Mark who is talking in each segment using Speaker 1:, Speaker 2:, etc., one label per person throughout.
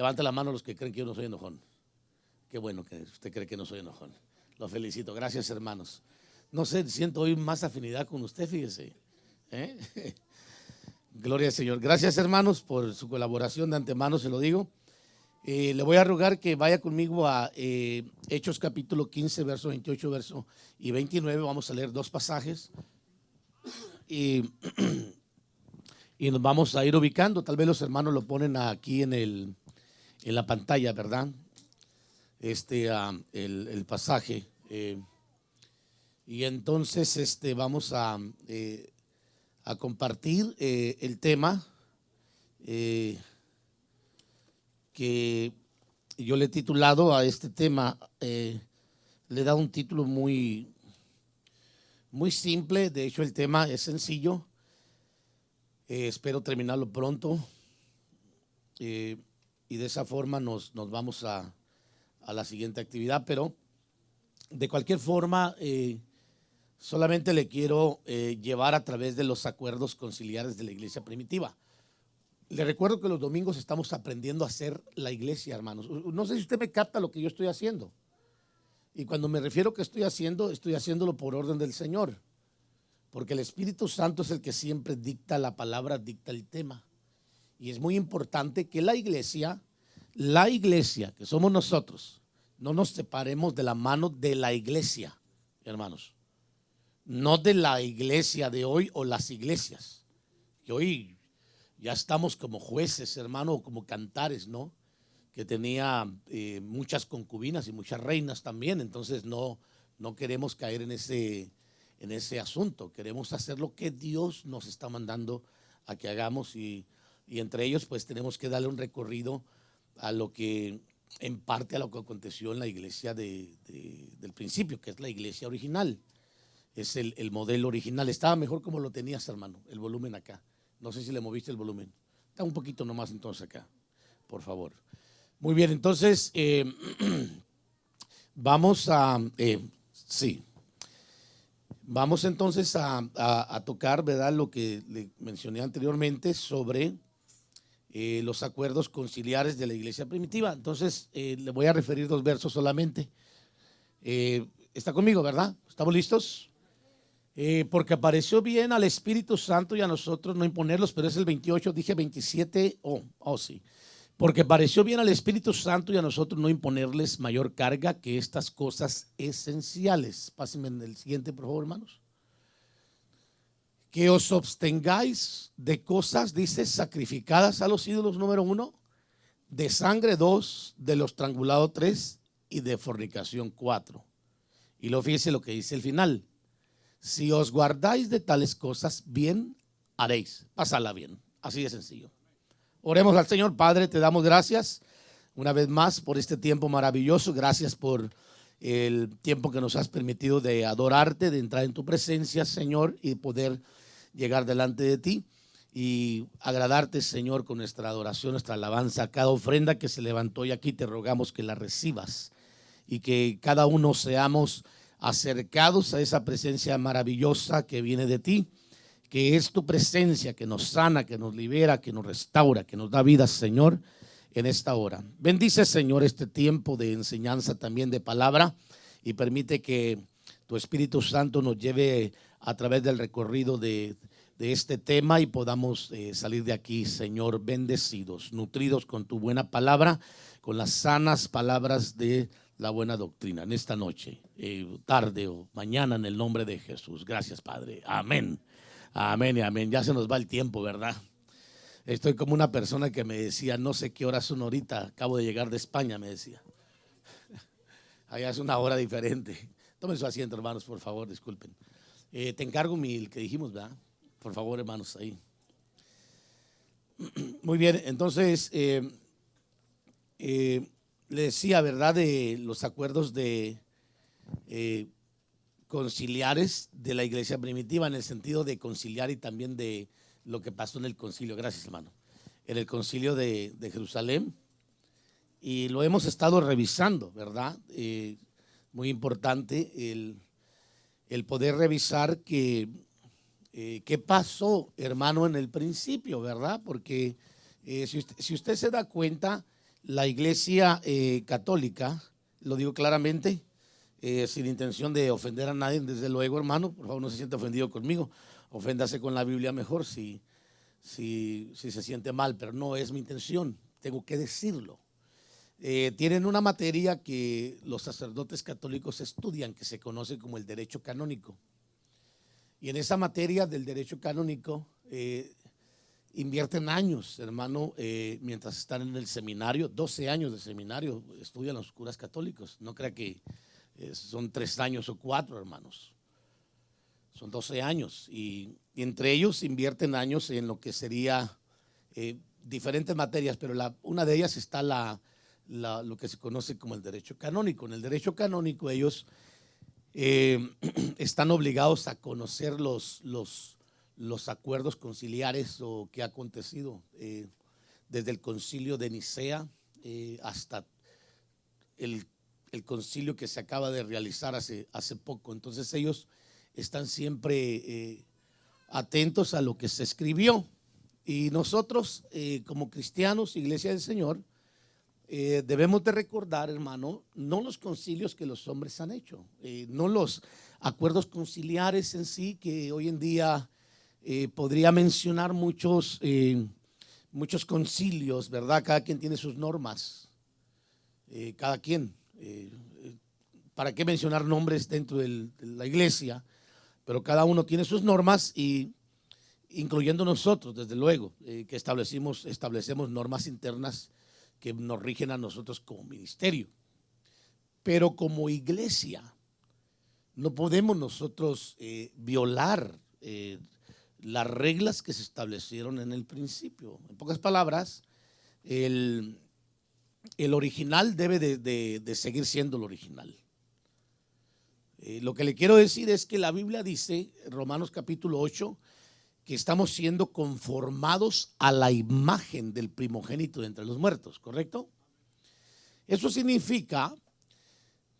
Speaker 1: Levante la mano los que creen que yo no soy enojón. Qué bueno que usted cree que no soy enojón. Lo felicito. Gracias, hermanos. No sé, siento hoy más afinidad con usted, fíjese. ¿Eh? Gloria al Señor. Gracias, hermanos, por su colaboración. De antemano se lo digo. Le voy a rogar que vaya conmigo a Hechos capítulo 15, verso 28 verso y 29. Vamos a leer dos pasajes y, y nos vamos a ir ubicando. Tal vez los hermanos lo ponen aquí en la pantalla, ¿verdad? El pasaje. Y entonces vamos a compartir el tema que yo le he titulado a este tema, le he dado un título muy simple. De hecho, el tema es sencillo. Espero terminarlo pronto. Y de esa forma nos vamos a la siguiente actividad. Pero de cualquier forma, solamente le quiero llevar a través de los acuerdos conciliares de la iglesia primitiva. Le recuerdo que los domingos estamos aprendiendo a hacer la iglesia, hermanos. No sé si usted me capta lo que yo estoy haciendo. Y cuando me refiero que estoy haciéndolo por orden del Señor. Porque el Espíritu Santo es el que siempre dicta la palabra, dicta el tema. Y es muy importante que la iglesia, que somos nosotros, no nos separemos de la mano de la iglesia, hermanos. No de la iglesia de hoy o las iglesias. Que hoy ya estamos como jueces, hermano, o como cantares, ¿no? Que tenía muchas concubinas y muchas reinas también. Entonces no queremos caer en ese asunto. Queremos hacer lo que Dios nos está mandando a que hagamos y entre ellos pues tenemos que darle un recorrido a lo que, en parte a lo que aconteció en la iglesia del principio, que es la iglesia original. Es el modelo original. Estaba mejor como lo tenías, hermano, el volumen acá. No sé si le moviste el volumen. Está un poquito nomás entonces acá, por favor. Muy bien, entonces vamos vamos entonces a tocar, ¿verdad? Lo que le mencioné anteriormente sobre los acuerdos conciliares de la iglesia primitiva. Entonces le voy a referir dos versos solamente. ¿Está conmigo, verdad? ¿Estamos listos? Porque pareció bien al Espíritu Santo y a nosotros no imponerlos, pero es el 28, dije 27, sí. Porque pareció bien al Espíritu Santo y a nosotros no imponerles mayor carga que estas cosas esenciales. Pásenme en el siguiente, por favor, hermanos. Que os abstengáis de cosas, dice, sacrificadas a los ídolos, número 1, de sangre 2, de lo estrangulado 3 y de fornicación 4. Y luego fíjese lo que dice el final. Si os guardáis de tales cosas, bien haréis. Pasarla bien. Así de sencillo. Oremos al Señor. Padre, te damos gracias una vez más por este tiempo maravilloso. Gracias por el tiempo que nos has permitido de adorarte, de entrar en tu presencia, Señor, y poder llegar delante de ti y agradarte, Señor, con nuestra adoración, nuestra alabanza. Cada ofrenda que se levantó y aquí te rogamos que la recibas y que cada uno seamos acercados a esa presencia maravillosa que viene de ti, que es tu presencia que nos sana, que nos libera, que nos restaura, que nos da vida, Señor, en esta hora. Bendice, Señor, este tiempo de enseñanza también de palabra y permite que tu Espíritu Santo nos lleve a través del recorrido de este tema y podamos salir de aquí, Señor, bendecidos, nutridos con tu buena palabra, con las sanas palabras de la buena doctrina en esta noche, tarde o mañana, en el nombre de Jesús. Gracias, Padre. Amén. Amén y amén. Ya se nos va el tiempo, ¿verdad? Estoy como una persona que me decía, no sé qué horas son ahorita, acabo de llegar de España, me decía. Allá es una hora diferente. Tomen su asiento, hermanos, por favor, disculpen. Te encargo el que dijimos, ¿verdad? Por favor, hermanos, ahí. Muy bien, entonces le decía, ¿verdad? De los acuerdos conciliares de la iglesia primitiva, en el sentido de conciliar y también de lo que pasó en el concilio. Gracias, hermano. En el concilio de Jerusalén. Y lo hemos estado revisando, ¿verdad? Muy importante el poder revisar qué pasó, hermano, en el principio, ¿verdad? Porque si usted se da cuenta, La iglesia católica, lo digo claramente, sin intención de ofender a nadie, desde luego, hermano, por favor no se siente ofendido conmigo, oféndase con la Biblia mejor si se siente mal, pero no es mi intención, tengo que decirlo. Tienen una materia que los sacerdotes católicos estudian, que se conoce como el derecho canónico. Y en esa materia del derecho canónico invierten años, hermano, mientras están en el seminario, 12 años de seminario, estudian los curas católicos. No crea que son 3 años o 4, hermanos. Son 12 años y entre ellos invierten años en lo que sería diferentes materias, pero una de ellas está lo que se conoce como el derecho canónico. En el derecho canónico ellos están obligados a conocer los acuerdos conciliares o que ha acontecido desde el concilio de Nicea hasta el concilio que se acaba de realizar hace poco. Entonces ellos están siempre atentos a lo que se escribió. Y nosotros como cristianos, Iglesia del Señor, debemos de recordar, hermano, no los concilios que los hombres han hecho, no los acuerdos conciliares en sí, que hoy en día podría mencionar muchos concilios, ¿verdad? Cada quien tiene sus normas, cada quien. ¿Para qué mencionar nombres dentro de la iglesia? Pero cada uno tiene sus normas, y incluyendo nosotros, desde luego, que establecemos normas internas que nos rigen a nosotros como ministerio. Pero como iglesia no podemos nosotros violar las reglas que se establecieron en el principio. En pocas palabras, el original debe de seguir siendo el original. Lo que le quiero decir es que la Biblia dice, Romanos capítulo 8, que estamos siendo conformados a la imagen del primogénito de entre los muertos, ¿correcto? Eso significa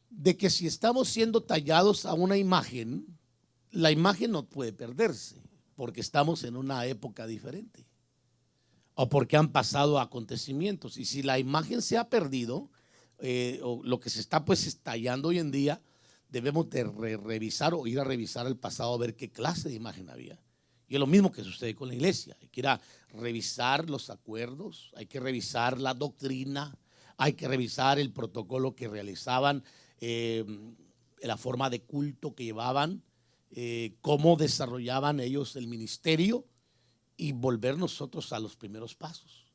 Speaker 1: de que si estamos siendo tallados a una imagen, la imagen no puede perderse, porque estamos en una época diferente o porque han pasado acontecimientos. Y si la imagen se ha perdido, o lo que se está pues tallando hoy en día, debemos de revisar o ir a revisar el pasado a ver qué clase de imagen había. Y es lo mismo que sucede con la iglesia. Hay que ir a revisar los acuerdos, hay que revisar la doctrina, hay que revisar el protocolo que realizaban, la forma de culto que llevaban, cómo desarrollaban ellos el ministerio, y volver nosotros a los primeros pasos.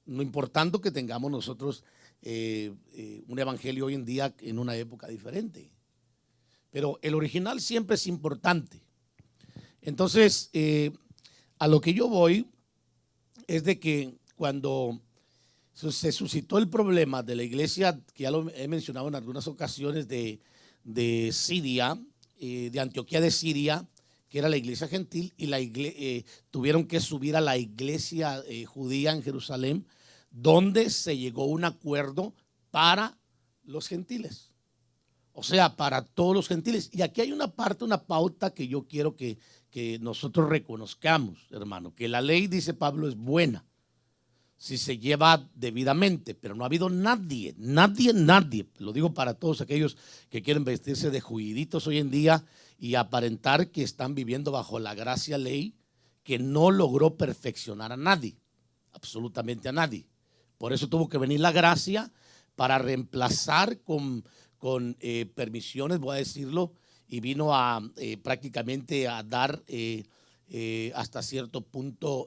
Speaker 1: No importando que tengamos nosotros un evangelio hoy en día en una época diferente, pero el original siempre es importante. Entonces, a lo que yo voy es de que cuando se suscitó el problema de la iglesia, que ya lo he mencionado en algunas ocasiones, de Siria, de Antioquía de Siria, que era la iglesia gentil, y tuvieron que subir a la iglesia judía en Jerusalén, donde se llegó a un acuerdo para los gentiles, o sea, para todos los gentiles. Y aquí hay una parte, una pauta que yo quiero que nosotros reconozcamos, hermano, que la ley, dice Pablo, es buena si se lleva debidamente, pero no ha habido nadie, lo digo para todos aquellos que quieren vestirse de juiditos hoy en día y aparentar que están viviendo bajo la gracia ley, que no logró perfeccionar a nadie, absolutamente a nadie. Por eso tuvo que venir la gracia para reemplazar con permisiones, voy a decirlo, y vino a prácticamente a dar hasta cierto punto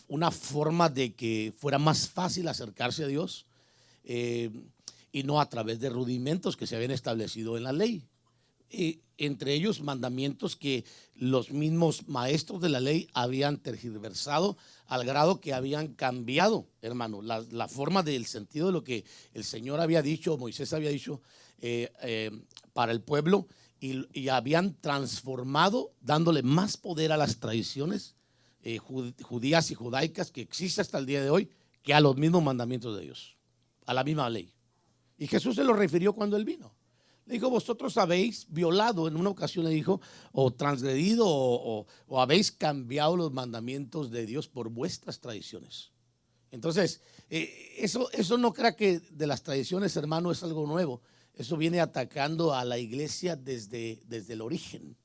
Speaker 1: una forma de que fuera más fácil acercarse a Dios, y no a través de rudimentos que se habían establecido en la ley. Entre ellos mandamientos que los mismos maestros de la ley habían tergiversado al grado que habían cambiado, hermano, la forma del sentido de lo que el Señor había dicho, Moisés había dicho para el pueblo, y habían transformado, dándole más poder a las tradiciones judías y judaicas que existe hasta el día de hoy, que a los mismos mandamientos de Dios, a la misma ley. Y Jesús se lo refirió cuando él vino. Le dijo, vosotros habéis violado, en una ocasión le dijo, o transgredido o habéis cambiado los mandamientos de Dios por vuestras tradiciones. Entonces, eso no crea que de las tradiciones, hermano, es algo nuevo. Eso viene atacando a la iglesia desde el origen,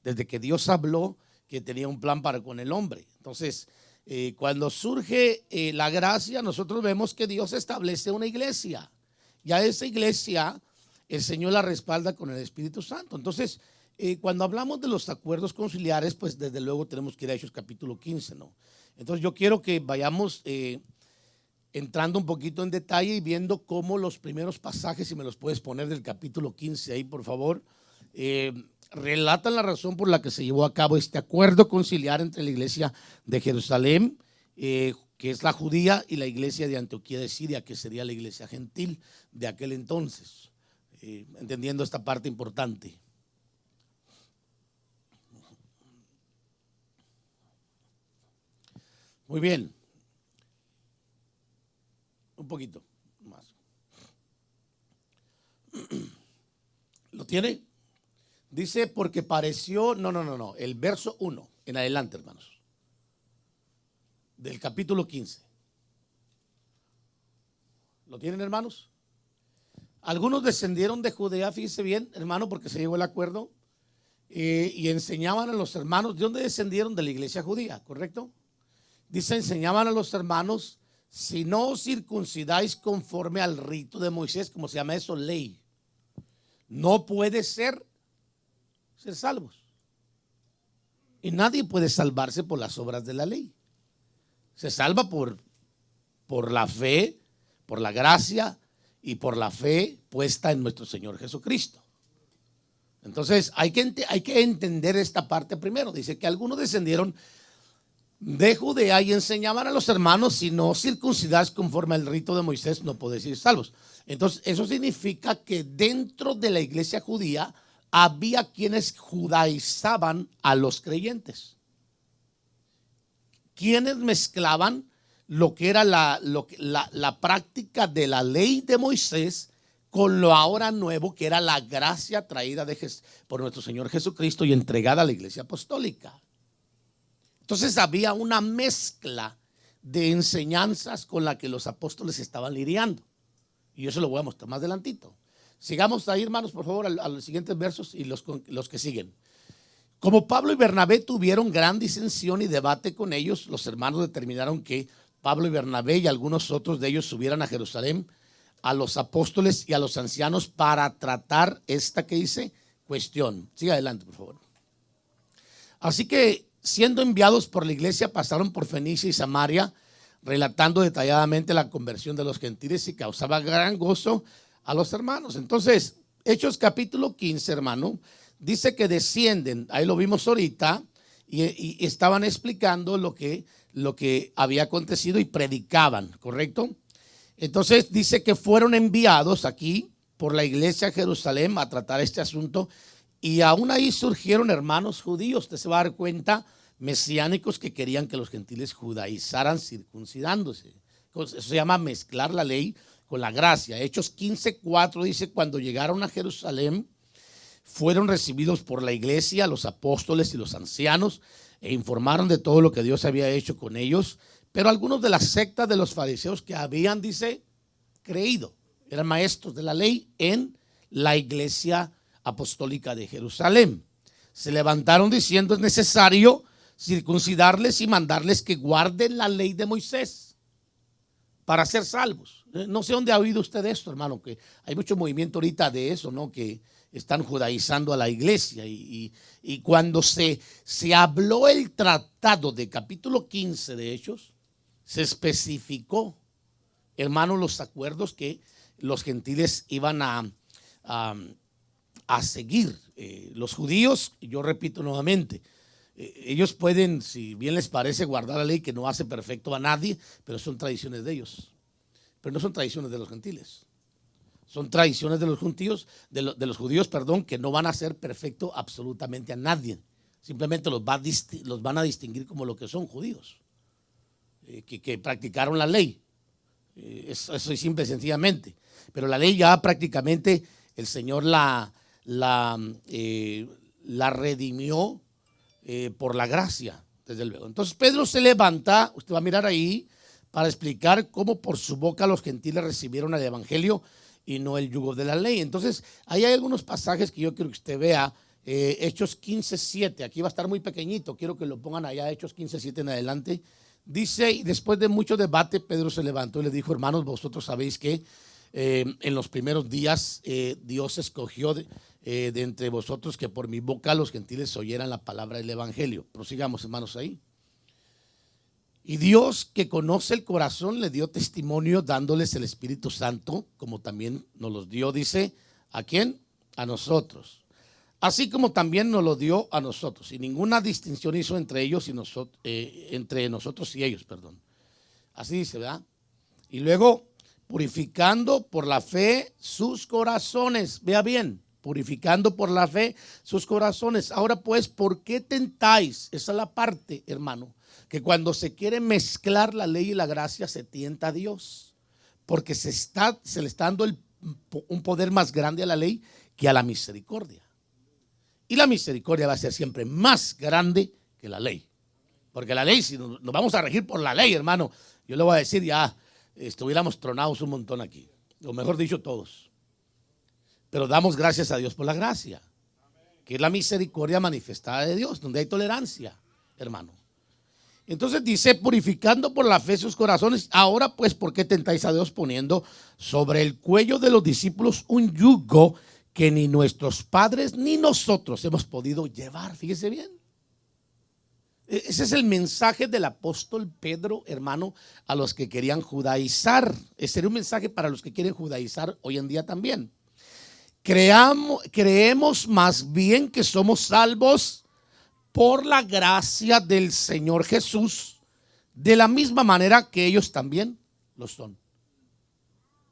Speaker 1: desde que Dios habló que tenía un plan para con el hombre. Entonces, cuando surge la gracia, nosotros vemos que Dios establece una iglesia. Ya esa iglesia, el Señor la respalda con el Espíritu Santo. Entonces, cuando hablamos de los acuerdos conciliares, pues desde luego tenemos que ir a Hechos capítulo 15, ¿no? Entonces yo quiero que vayamos entrando un poquito en detalle y viendo cómo los primeros pasajes, si me los puedes poner del capítulo 15 ahí, por favor, relatan la razón por la que se llevó a cabo este acuerdo conciliar entre la iglesia de Jerusalén, que es la judía, y la iglesia de Antioquía de Siria, que sería la iglesia gentil de aquel entonces, entendiendo esta parte importante. Muy bien. Un poquito más. ¿Lo tiene? Dice, porque pareció, no, el verso 1 en adelante, hermanos, del capítulo 15. ¿Lo tienen, hermanos? Algunos descendieron de Judea, fíjese bien, hermano, porque se llegó el acuerdo, y enseñaban a los hermanos. ¿De dónde descendieron? De la iglesia judía, ¿correcto? Dice, enseñaban a los hermanos, si no os circuncidáis conforme al rito de Moisés, como se llama eso, ley, no puede ser salvos. Y nadie puede salvarse por las obras de la ley. Se salva por la fe, por la gracia y por la fe puesta en nuestro Señor Jesucristo. Entonces hay que entender esta parte primero. Dice que algunos descendieron de Judea y enseñaban a los hermanos, si no circuncidáis conforme al rito de Moisés, no podéis ser salvos. Entonces eso significa que dentro de la iglesia judía había quienes judaizaban a los creyentes, quienes mezclaban lo que era la práctica de la ley de Moisés con lo ahora nuevo, que era la gracia traída por nuestro Señor Jesucristo y entregada a la iglesia apostólica. Entonces había una mezcla de enseñanzas con la que los apóstoles estaban lidiando. Y yo se lo voy a mostrar más adelantito. Sigamos ahí, hermanos, por favor, a los siguientes versos y los que siguen. Como Pablo y Bernabé tuvieron gran disensión y debate con ellos, los hermanos determinaron que Pablo y Bernabé y algunos otros de ellos subieran a Jerusalén a los apóstoles y a los ancianos para tratar esta, que dice, cuestión. Siga adelante, por favor. Así que, siendo enviados por la iglesia, pasaron por Fenicia y Samaria, relatando detalladamente la conversión de los gentiles, y causaba gran gozo a los hermanos. Entonces, Hechos capítulo 15, hermano, dice que descienden, ahí lo vimos ahorita, y estaban explicando lo que había acontecido y predicaban, ¿correcto? Entonces dice que fueron enviados aquí por la iglesia de Jerusalén a tratar este asunto. Y aún ahí surgieron hermanos judíos, usted se va a dar cuenta, mesiánicos, que querían que los gentiles judaizaran circuncidándose. Eso se llama mezclar la ley con la gracia. Hechos 15:4 dice, cuando llegaron a Jerusalén, fueron recibidos por la iglesia, los apóstoles y los ancianos, e informaron de todo lo que Dios había hecho con ellos. Pero algunos de la secta de los fariseos que habían, dice, creído, eran maestros de la ley en la iglesia apostólica de Jerusalén, se levantaron diciendo, es necesario circuncidarles y mandarles que guarden la ley de Moisés para ser salvos. No sé dónde ha oído usted esto, hermano, que hay mucho movimiento ahorita de eso, ¿no? Que están judaizando a la iglesia, y cuando se habló el tratado de capítulo 15 de Hechos, se especificó, hermano, los acuerdos que los gentiles iban a seguir. Los judíos, yo repito nuevamente, ellos pueden, si bien les parece, guardar la ley, que no hace perfecto a nadie, pero son tradiciones de ellos, pero no son tradiciones de los gentiles. Son tradiciones de los judíos, que no van a hacer perfecto absolutamente a nadie. Simplemente los van a distinguir como lo que son judíos, que practicaron la ley. Eso es simple y sencillamente. Pero la ley ya prácticamente el Señor la redimió por la gracia, desde luego. Entonces Pedro se levanta, usted va a mirar ahí, para explicar cómo por su boca los gentiles recibieron el evangelio y no el yugo de la ley. Entonces, ahí hay algunos pasajes que yo quiero que usted vea. Hechos 15:7, aquí va a estar muy pequeñito, quiero que lo pongan allá, Hechos 15:7 en adelante. Dice, y después de mucho debate, Pedro se levantó y le dijo: hermanos, vosotros sabéis que en los primeros días Dios escogió de entre vosotros que por mi boca los gentiles oyeran la palabra del evangelio. Prosigamos, hermanos, ahí. Y Dios, que conoce el corazón, le dio testimonio dándoles el Espíritu Santo, como también nos los dio, dice, ¿a quién? A nosotros. Así como también nos lo dio a nosotros. Y ninguna distinción hizo entre ellos y entre nosotros y ellos, perdón. Así dice, ¿verdad? Y luego, purificando por la fe sus corazones. Vea bien, purificando por la fe sus corazones. Ahora pues, ¿por qué tentáis? Esa es la parte, hermano, que cuando se quiere mezclar la ley y la gracia se tienta a Dios. Porque se le está dando un poder más grande a la ley que a la misericordia. Y la misericordia va a ser siempre más grande que la ley. Porque la ley, si nos vamos a regir por la ley, hermano, yo le voy a decir, ya estuviéramos tronados un montón aquí. O mejor dicho, todos. Pero damos gracias a Dios por la gracia, que es la misericordia manifestada de Dios, donde hay tolerancia, hermano. Entonces dice, purificando por la fe sus corazones. Ahora pues, ¿por qué tentáis a Dios poniendo sobre el cuello de los discípulos un yugo que ni nuestros padres ni nosotros hemos podido llevar? Fíjese bien. Ese es el mensaje del apóstol Pedro, hermano, a los que querían judaizar. Ese sería un mensaje para los que quieren judaizar hoy en día también. Creemos más bien que somos salvos por la gracia del Señor Jesús, de la misma manera que ellos también lo son.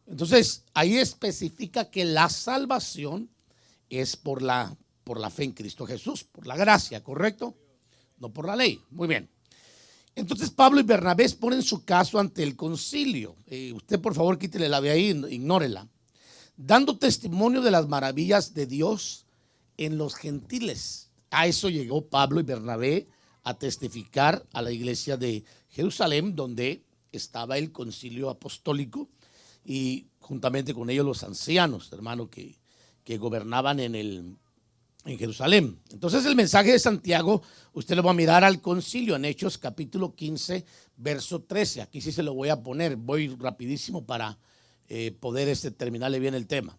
Speaker 1: Entonces, ahí especifica que la salvación es por la fe en Cristo Jesús, por la gracia, ¿correcto? No por la ley. Muy bien. Entonces, Pablo y Bernabé ponen su caso ante el concilio. Usted, por favor, quítele la de ahí, ignórela. Dando testimonio de las maravillas de Dios en los gentiles. A eso llegó Pablo y Bernabé, a testificar a la iglesia de Jerusalén, donde estaba el concilio apostólico, y juntamente con ellos los ancianos, hermano, que gobernaban en Jerusalén. Entonces el mensaje de Santiago, usted lo va a mirar al concilio en Hechos capítulo 15, verso 13. Aquí sí se lo voy a poner, voy rapidísimo para poder terminarle bien el tema.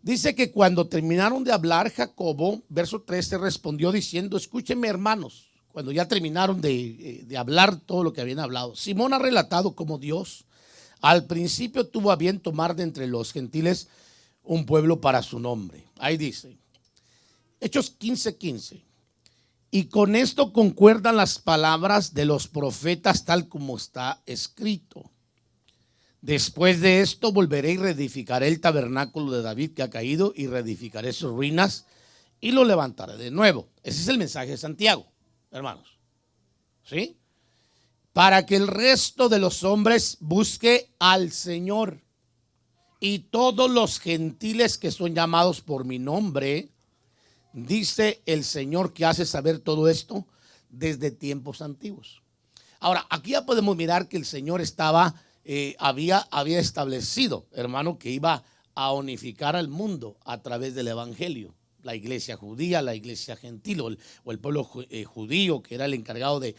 Speaker 1: Dice que cuando terminaron de hablar, Jacobo, verso 13, respondió diciendo: escúchenme, hermanos. Cuando ya terminaron de hablar todo lo que habían hablado, Simón ha relatado cómo Dios al principio tuvo a bien tomar de entre los gentiles un pueblo para su nombre. Ahí dice, Hechos 15:15. Y con esto concuerdan las palabras de los profetas tal como está escrito. Después de esto volveré y reedificaré el tabernáculo de David que ha caído y reedificaré sus ruinas y lo levantaré de nuevo. Ese es el mensaje de Santiago, hermanos. ¿Sí? Para que el resto de los hombres busque al Señor, y todos los gentiles que son llamados por mi nombre, dice el Señor, que hace saber todo esto desde tiempos antiguos. Ahora, aquí ya podemos mirar que el Señor había establecido, hermano, que iba a unificar al mundo a través del evangelio. La iglesia judía, la iglesia gentil o el pueblo judío, que era el encargado de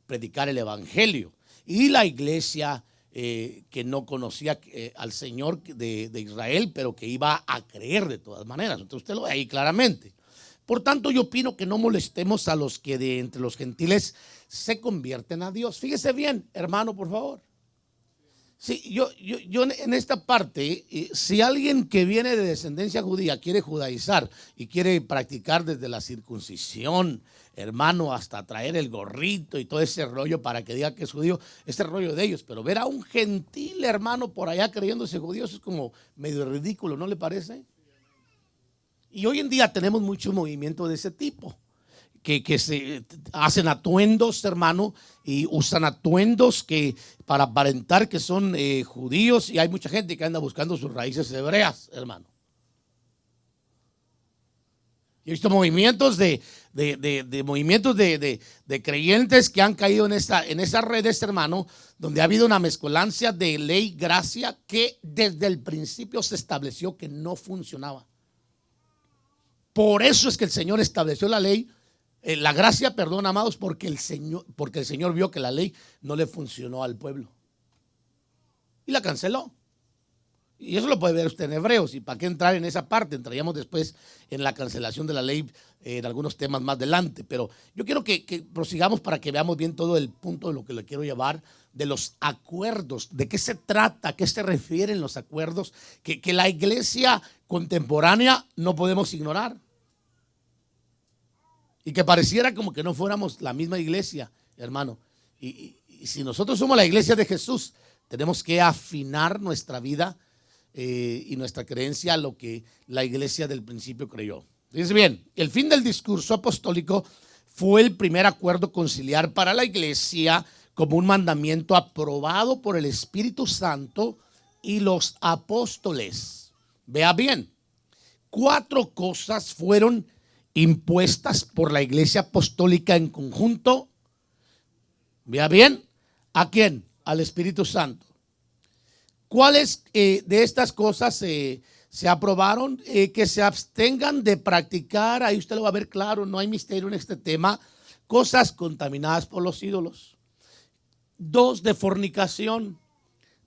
Speaker 1: predicar el evangelio, y la iglesia que no conocía al Señor de Israel, pero que iba a creer de todas maneras. Entonces usted lo ve ahí claramente. Por tanto, yo opino que no molestemos a los que de entre los gentiles se convierten a Dios. Fíjese bien, hermano, por favor. Sí, yo en esta parte, si alguien que viene de descendencia judía quiere judaizar y quiere practicar desde la circuncisión, hermano, hasta traer el gorrito y todo ese rollo para que diga que es judío, ese rollo de ellos, pero ver a un gentil, hermano, por allá creyéndose judío, eso es como medio ridículo, ¿no le parece? Y hoy en día tenemos mucho movimiento de ese tipo. Que se hacen atuendos, hermano, y usan atuendos para aparentar que son judíos, y hay mucha gente que anda buscando sus raíces hebreas, hermano. Yo he visto movimientos de creyentes que han caído en esa redes, hermano, donde ha habido una mezcolancia de ley, gracia, que desde el principio se estableció que no funcionaba. Por eso es que el Señor estableció la ley, la gracia, perdón, amados, porque el Señor vio que la ley no le funcionó al pueblo y la canceló. Y eso lo puede ver usted en Hebreos. ¿Y para qué entrar en esa parte? Entraríamos después en la cancelación de la ley, en algunos temas más adelante. Pero yo quiero que prosigamos para que veamos bien todo el punto de lo que le quiero llevar, de los acuerdos, de qué se trata, a qué se refieren los acuerdos, que la iglesia contemporánea no podemos ignorar. Y que pareciera como que no fuéramos la misma iglesia, hermano. Y si nosotros somos la iglesia de Jesús, tenemos que afinar nuestra vida y nuestra creencia a lo que la iglesia del principio creyó. Fíjense bien, el fin del discurso apostólico fue el primer acuerdo conciliar para la iglesia como un mandamiento aprobado por el Espíritu Santo y los apóstoles. Vea bien, 4 cosas fueron impuestas por la iglesia apostólica en conjunto. Vea bien, ¿a quién? Al Espíritu Santo. ¿Cuáles de estas cosas se aprobaron? Que se abstengan de practicar, ahí usted lo va a ver claro, no hay misterio en este tema, cosas contaminadas por los ídolos. 2, de fornicación.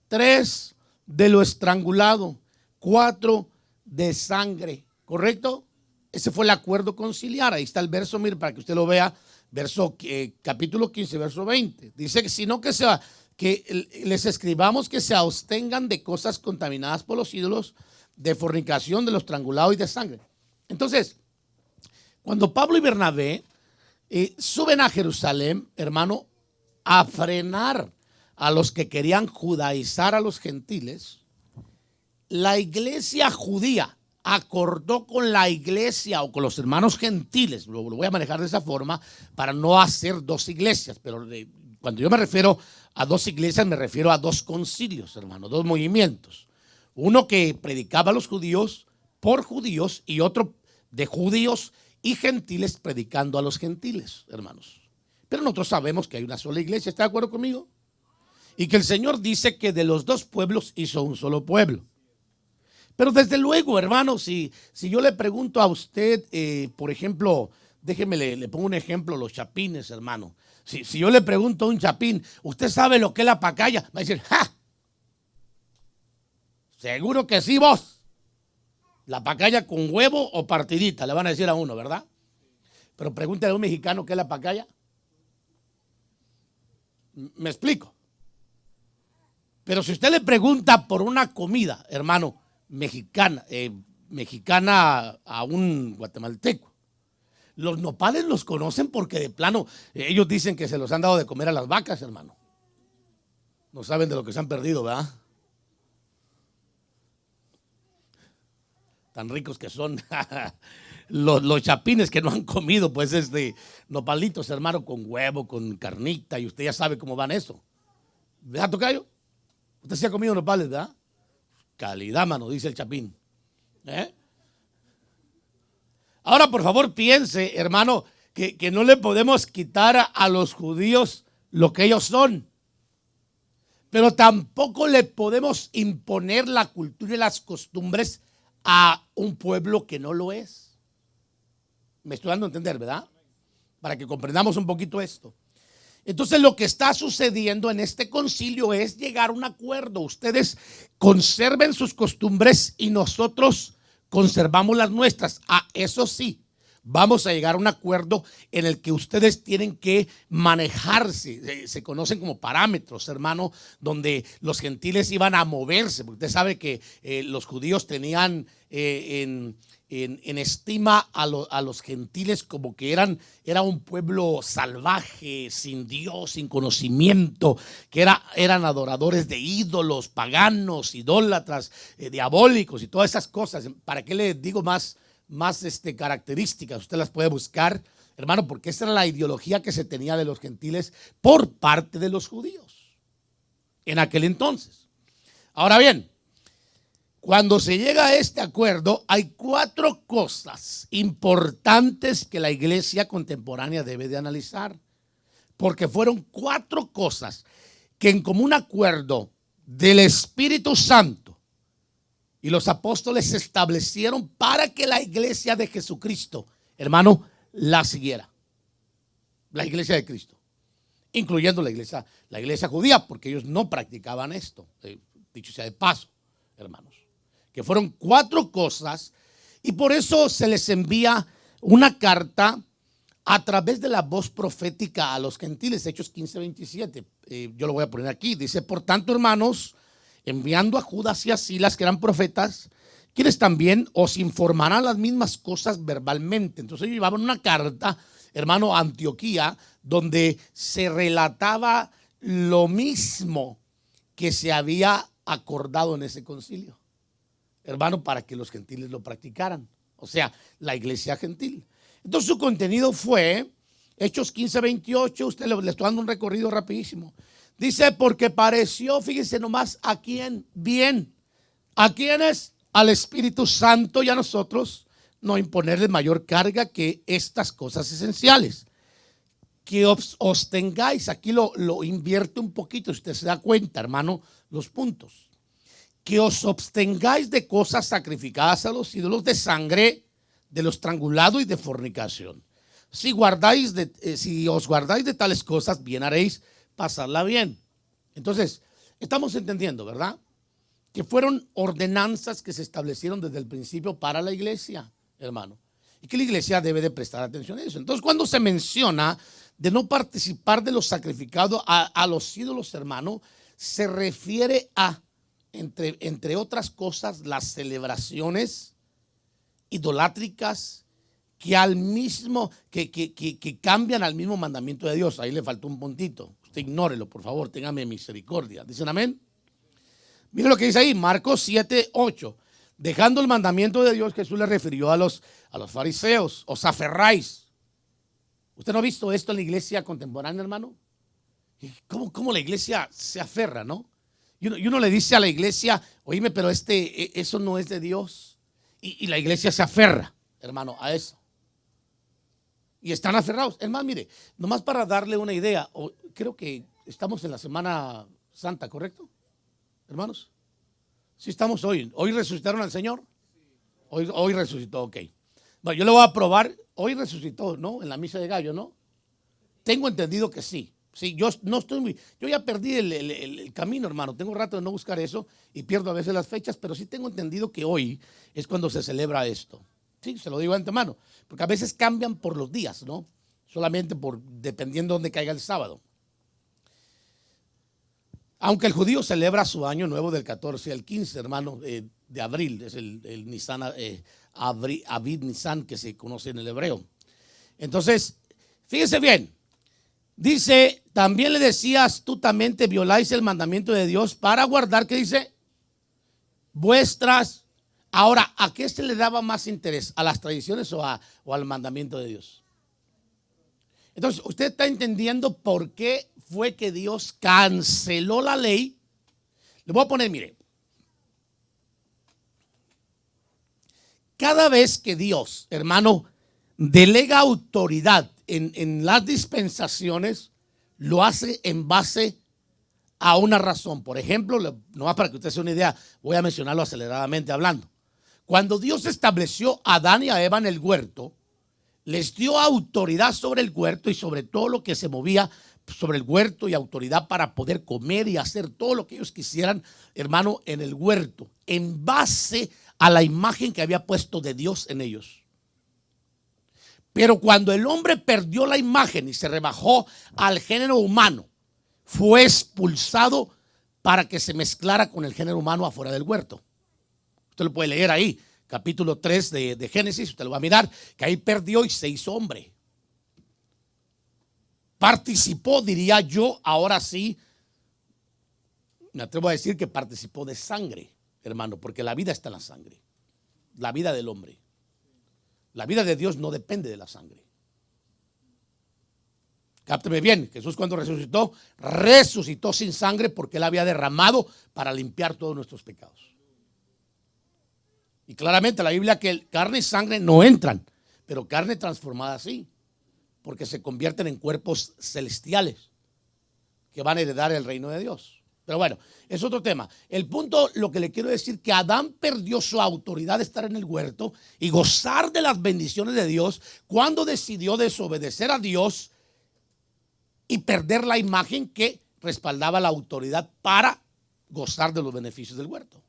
Speaker 1: 3, de lo estrangulado. 4, de sangre. ¿Correcto? Ese fue el acuerdo conciliar. Ahí está el verso, mire, para que usted lo vea. Capítulo 15, verso 20. Dice que sino que les escribamos que se abstengan de cosas contaminadas por los ídolos, de fornicación, de lo estrangulado y de sangre. Entonces, cuando Pablo y Bernabé suben a Jerusalén, hermano, a frenar a los que querían judaizar a los gentiles, la iglesia judía acordó con la iglesia o con los hermanos gentiles, lo voy a manejar de esa forma para no hacer 2 iglesias, pero cuando yo me refiero a 2 iglesias me refiero a 2 concilios, hermano, 2 movimientos. Uno que predicaba a los judíos por judíos y otro de judíos y gentiles predicando a los gentiles, hermanos. Pero nosotros sabemos que hay una sola iglesia, ¿está de acuerdo conmigo? Y que el Señor dice que de los 2 pueblos hizo un solo pueblo. Pero desde luego, hermano, si yo le pregunto a usted, por ejemplo, déjeme le pongo un ejemplo, los chapines, hermano. Si yo le pregunto a un chapín, ¿usted sabe lo que es la pacaya? Va a decir, ¡ja! Seguro que sí, vos. La pacaya con huevo o partidita, le van a decir a uno, ¿verdad? Pero pregúntale a un mexicano qué es la pacaya. Me explico. Pero si usted le pregunta por una comida, hermano, mexicana a un guatemalteco, los nopales los conocen porque de plano ellos dicen que se los han dado de comer a las vacas, hermano. No saben de lo que se han perdido, ¿verdad? Tan ricos que son los chapines que no han comido, pues nopalitos, hermano, con huevo, con carnita, y usted ya sabe cómo van eso. ¿Verdad, tocayo? Usted sí ha comido nopales, ¿verdad? Calidad, mano, dice el chapín. Ahora, por favor, piense, hermano, que no le podemos quitar a los judíos lo que ellos son. Pero tampoco le podemos imponer la cultura y las costumbres a un pueblo que no lo es. Me estoy dando a entender, ¿verdad? Para que comprendamos un poquito esto. Entonces lo que está sucediendo en este concilio es llegar a un acuerdo. Ustedes conserven sus costumbres y nosotros conservamos las nuestras. Eso sí, vamos a llegar a un acuerdo en el que ustedes tienen que manejarse. Se conocen como parámetros, hermano, donde los gentiles iban a moverse. Porque usted sabe que los judíos tenían en estima a los gentiles como que era un pueblo salvaje, sin Dios, sin conocimiento, que eran adoradores de ídolos, paganos, idólatras, diabólicos y todas esas cosas. ¿Para qué le digo más características? Usted las puede buscar, hermano, porque esa era la ideología que se tenía de los gentiles por parte de los judíos en aquel entonces. Ahora bien, Cuando se llega a este acuerdo, hay 4 cosas importantes que la iglesia contemporánea debe de analizar, porque fueron 4 cosas que en común acuerdo del Espíritu Santo y los apóstoles se establecieron para que la iglesia de Jesucristo, hermano, la siguiera. La iglesia de Cristo, incluyendo la iglesia judía, porque ellos no practicaban esto, dicho sea de paso, hermanos. Que fueron 4 cosas, y por eso se les envía una carta a través de la voz profética a los gentiles. Hechos 15:27, yo lo voy a poner aquí. Dice: por tanto, hermanos, enviando a Judas y a Silas, que eran profetas, quienes también os informarán las mismas cosas verbalmente. Entonces ellos llevaban una carta, hermano, a Antioquía, donde se relataba lo mismo que se había acordado en ese concilio, hermano, para que los gentiles lo practicaran, o sea, la iglesia gentil. Entonces su contenido fue Hechos 15:28. Usted le estoy dando un recorrido rapidísimo. Dice: porque pareció, fíjense nomás, ¿a quién? Bien. ¿A quiénes? Al Espíritu Santo y a nosotros, no imponerle mayor carga que estas cosas esenciales. Que os tengáis, aquí lo invierte un poquito, usted se da cuenta, hermano, los puntos. Que os abstengáis de cosas sacrificadas a los ídolos, de sangre, de lo estrangulado y de fornicación. Si os guardáis de tales cosas, bien haréis pasarla bien. Entonces, estamos entendiendo, ¿verdad? Que fueron ordenanzas que se establecieron desde el principio para la iglesia, hermano. Y que la iglesia debe de prestar atención a eso. Entonces, cuando se menciona de no participar de lo sacrificado a los ídolos, hermano, se refiere a, entre otras cosas, las celebraciones idolátricas que cambian al mismo mandamiento de Dios. Ahí le faltó un puntito. Usted ignórelo, por favor, téngame misericordia. ¿Dicen amén? Mire lo que dice ahí, Marcos 7:8. Dejando el mandamiento de Dios, Jesús le refirió a los fariseos: os aferráis. ¿Usted no ha visto esto en la iglesia contemporánea, hermano? ¿Cómo la iglesia se aferra, no? Y uno le dice a la iglesia: oíme, pero eso no es de Dios. Y la iglesia se aferra, hermano, a eso. Y están aferrados. Es más, mire, nomás para darle una idea, creo que estamos en la Semana Santa, ¿correcto, hermanos? Sí, estamos hoy. ¿Hoy resucitaron al Señor? Hoy resucitó, ok. Bueno, yo le voy a probar. Hoy resucitó, ¿no? En la misa de gallo, ¿no? Tengo entendido que sí. Sí, yo ya perdí el camino, hermano. Tengo rato de no buscar eso y pierdo a veces las fechas, pero sí tengo entendido que hoy es cuando se celebra esto. Sí, se lo digo de antemano, porque a veces cambian por los días, ¿no? Solamente dependiendo de dónde caiga el sábado. Aunque el judío celebra su año nuevo del 14 al 15, hermano, de abril, es el Nisan, Aviv Nisan, que se conoce en el hebreo. Entonces, fíjese bien, dice: también le decía astutamente, violáis el mandamiento de Dios para guardar, ¿qué dice? Vuestras. Ahora, ¿a qué se le daba más interés? ¿A las tradiciones o al mandamiento de Dios? Entonces, usted está entendiendo por qué fue que Dios canceló la ley. Le voy a poner, mire, cada vez que Dios, hermano, delega autoridad en las dispensaciones, lo hace en base a una razón. Por ejemplo, nomás para que usted se dé una idea, voy a mencionarlo aceleradamente hablando. Cuando Dios estableció a Adán y a Eva en el huerto, les dio autoridad sobre el huerto y sobre todo lo que se movía sobre el huerto, y autoridad para poder comer y hacer todo lo que ellos quisieran, hermano, en el huerto, en base a la imagen que había puesto de Dios en ellos. Pero cuando el hombre perdió la imagen y se rebajó al género humano, fue expulsado para que se mezclara con el género humano afuera del huerto. Usted lo puede leer ahí, capítulo 3 de Génesis, usted lo va a mirar, que ahí perdió y se hizo hombre. Participó, diría yo, ahora sí, me atrevo a decir que participó de sangre, hermano, porque la vida está en la sangre, la vida del hombre. La vida de Dios no depende de la sangre. Cápteme bien, Jesús cuando resucitó sin sangre porque él había derramado para limpiar todos nuestros pecados. Y claramente la Biblia que carne y sangre no entran, pero carne transformada sí, porque se convierten en cuerpos celestiales que van a heredar el reino de Dios. Pero bueno, es otro tema. El punto, lo que le quiero decir, que Adán perdió su autoridad de estar en el huerto y gozar de las bendiciones de Dios cuando decidió desobedecer a Dios y perder la imagen que respaldaba la autoridad para gozar de los beneficios del huerto.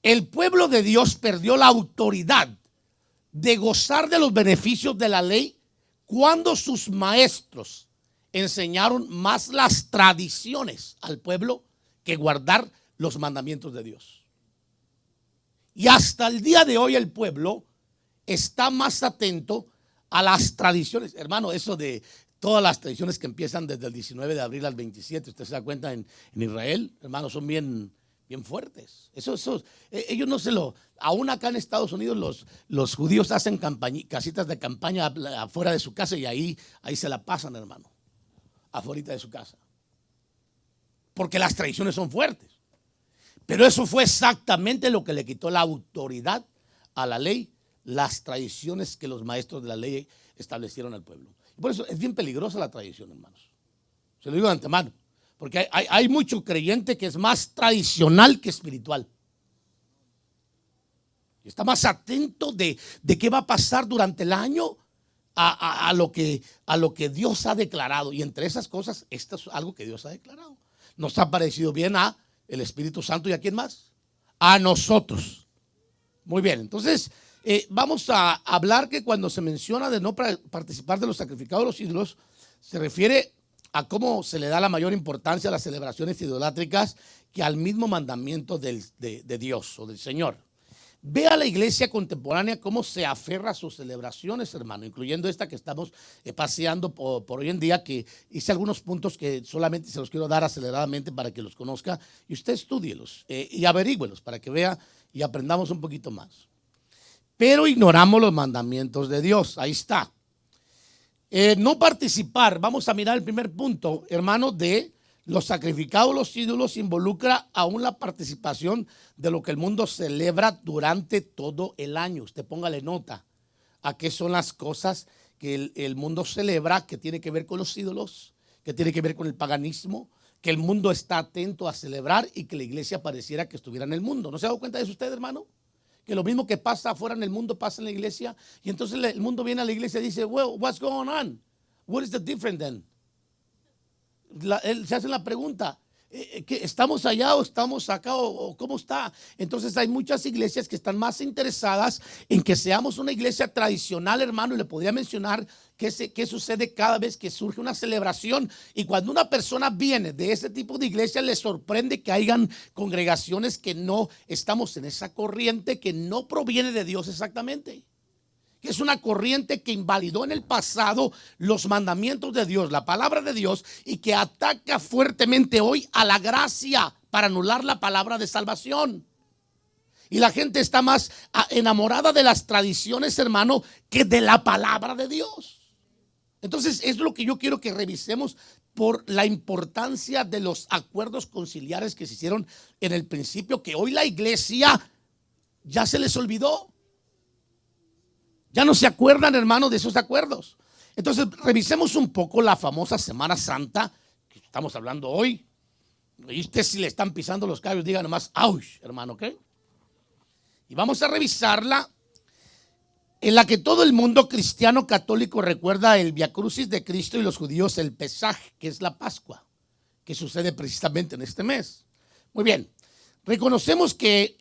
Speaker 1: El pueblo de Dios perdió la autoridad de gozar de los beneficios de la ley cuando sus maestros enseñaron más las tradiciones al pueblo que guardar los mandamientos de Dios. Y hasta el día de hoy el pueblo está más atento a las tradiciones. Hermano, eso de todas las tradiciones que empiezan desde el 19 de abril al 27, usted se da cuenta en Israel, hermano, son bien fuertes. Ellos no se lo, aún acá en Estados Unidos los judíos hacen casitas de campaña afuera de su casa y ahí se la pasan, hermano, afuera de su casa. Porque las tradiciones son fuertes. Pero eso fue exactamente lo que le quitó la autoridad a la ley, las tradiciones que los maestros de la ley establecieron al pueblo. Por eso es bien peligrosa la tradición, hermanos. Se lo digo de antemano. Porque hay mucho creyente que es más tradicional que espiritual. Está más atento de qué va a pasar durante el año a lo que Dios ha declarado. Y entre esas cosas, esto es algo que Dios ha declarado. Nos ha parecido bien a el Espíritu Santo y a quién más. A nosotros. Muy bien, entonces vamos a hablar que cuando se menciona de no participar de los sacrificados de los ídolos, se refiere a cómo se le da la mayor importancia a las celebraciones idolátricas que al mismo mandamiento de Dios o del Señor. Ve a la iglesia contemporánea cómo se aferra a sus celebraciones, hermano, incluyendo esta que estamos paseando por hoy en día, que hice algunos puntos que solamente se los quiero dar aceleradamente para que los conozca y usted estúdielos y averígüelos para que vea y aprendamos un poquito más. Pero ignoramos los mandamientos de Dios, ahí está. No participar, vamos a mirar el primer punto, hermano, de los sacrificados, los ídolos, involucra aún la participación de lo que el mundo celebra durante todo el año. Usted póngale nota a qué son las cosas que el mundo celebra, que tiene que ver con los ídolos, que tiene que ver con el paganismo, que el mundo está atento a celebrar y que la iglesia pareciera que estuviera en el mundo. ¿No se ha dado cuenta de eso usted, hermano? Que lo mismo que pasa afuera en el mundo pasa en la iglesia. Y entonces el mundo viene a la iglesia y dice, well, what's going on? What is the difference then? Se hace la pregunta, ¿que estamos allá o estamos acá o cómo está? Entonces hay muchas iglesias que están más interesadas en que seamos una iglesia tradicional, hermano, y le podría mencionar qué sucede cada vez que surge una celebración. Y cuando una persona viene de ese tipo de iglesia, le sorprende que hayan congregaciones que no estamos en esa corriente, que no proviene de Dios exactamente. Que es una corriente que invalidó en el pasado los mandamientos de Dios, la palabra de Dios, y que ataca fuertemente hoy a la gracia para anular la palabra de salvación. Y la gente está más enamorada de las tradiciones, hermano, que de la palabra de Dios. Entonces es lo que yo quiero que revisemos por la importancia de los acuerdos conciliares que se hicieron en el principio, que hoy la iglesia ya se les olvidó. Ya no se acuerdan, hermano, de esos acuerdos. Entonces, revisemos un poco la famosa Semana Santa, que estamos hablando hoy. Y usted, si le están pisando los callos, diga nomás, ¡auch!, hermano, ¿ok? Y vamos a revisarla, en la que todo el mundo cristiano católico recuerda el Via Crucis de Cristo y los judíos el Pesaj, que es la Pascua, que sucede precisamente en este mes. Muy bien, reconocemos que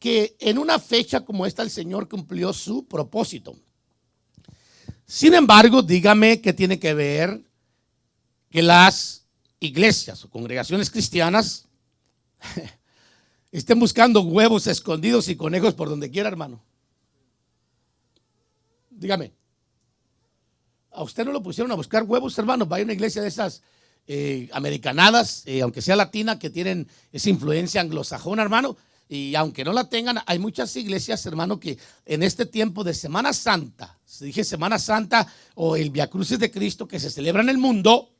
Speaker 1: en una fecha como esta el Señor cumplió su propósito. Sin embargo, dígame qué tiene que ver que las iglesias o congregaciones cristianas estén buscando huevos escondidos y conejos por donde quiera, hermano. Dígame. ¿A usted no lo pusieron a buscar huevos, hermano? Vaya a una iglesia de esas americanadas, aunque sea latina, que tienen esa influencia anglosajona, hermano. Y aunque no la tengan, hay muchas iglesias, hermano, que en este tiempo de Semana Santa, se dije Semana Santa o el Via Crucis de Cristo que se celebra en el mundo,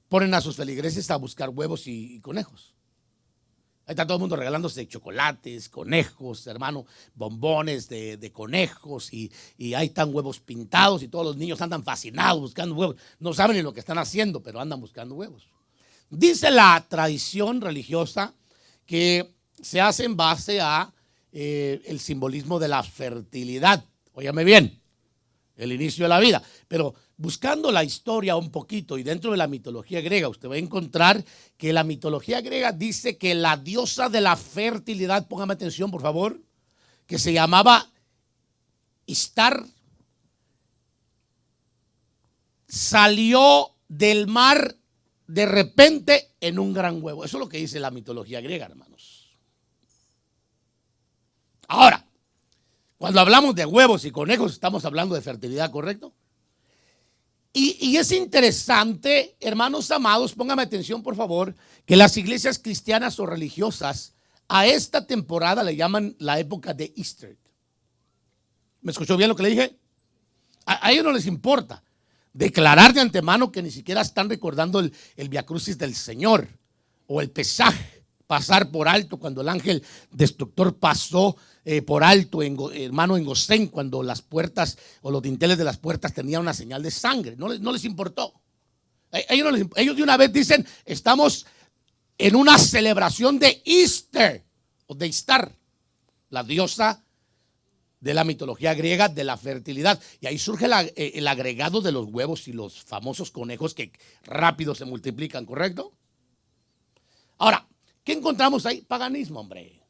Speaker 1: ponen a sus feligreses a buscar huevos y conejos. Ahí está todo el mundo regalándose chocolates, conejos, hermano, bombones de conejos y ahí están huevos pintados y todos los niños andan fascinados buscando huevos. No saben ni lo que están haciendo, pero andan buscando huevos. Dice la tradición religiosa que se hace en base a el simbolismo de la fertilidad. Óyame bien, el inicio de la vida. Pero buscando la historia un poquito y dentro de la mitología griega, usted va a encontrar que la mitología griega dice que la diosa de la fertilidad, póngame atención por favor, que se llamaba Istar, salió del mar de repente en un gran huevo. Eso es lo que dice la mitología griega, hermanos. Ahora, cuando hablamos de huevos y conejos, estamos hablando de fertilidad, ¿correcto? Y es interesante, hermanos amados, póngame atención por favor, que las iglesias cristianas o religiosas a esta temporada le llaman la época de Easter. ¿Me escuchó bien lo que le dije? A ellos no les importa declarar de antemano que ni siquiera están recordando el Via Crucis del Señor o el pesaje, pasar por alto cuando el ángel destructor pasó por alto, hermano, en Gosén, cuando las puertas o los dinteles de las puertas tenían una señal de sangre. No les importó. Ellos de una vez dicen, estamos en una celebración de Easter o de Istar, la diosa de la mitología griega de la fertilidad. Y ahí surge el agregado de los huevos y los famosos conejos que rápido se multiplican, ¿correcto? Ahora, ¿qué encontramos ahí? Paganismo, hombre.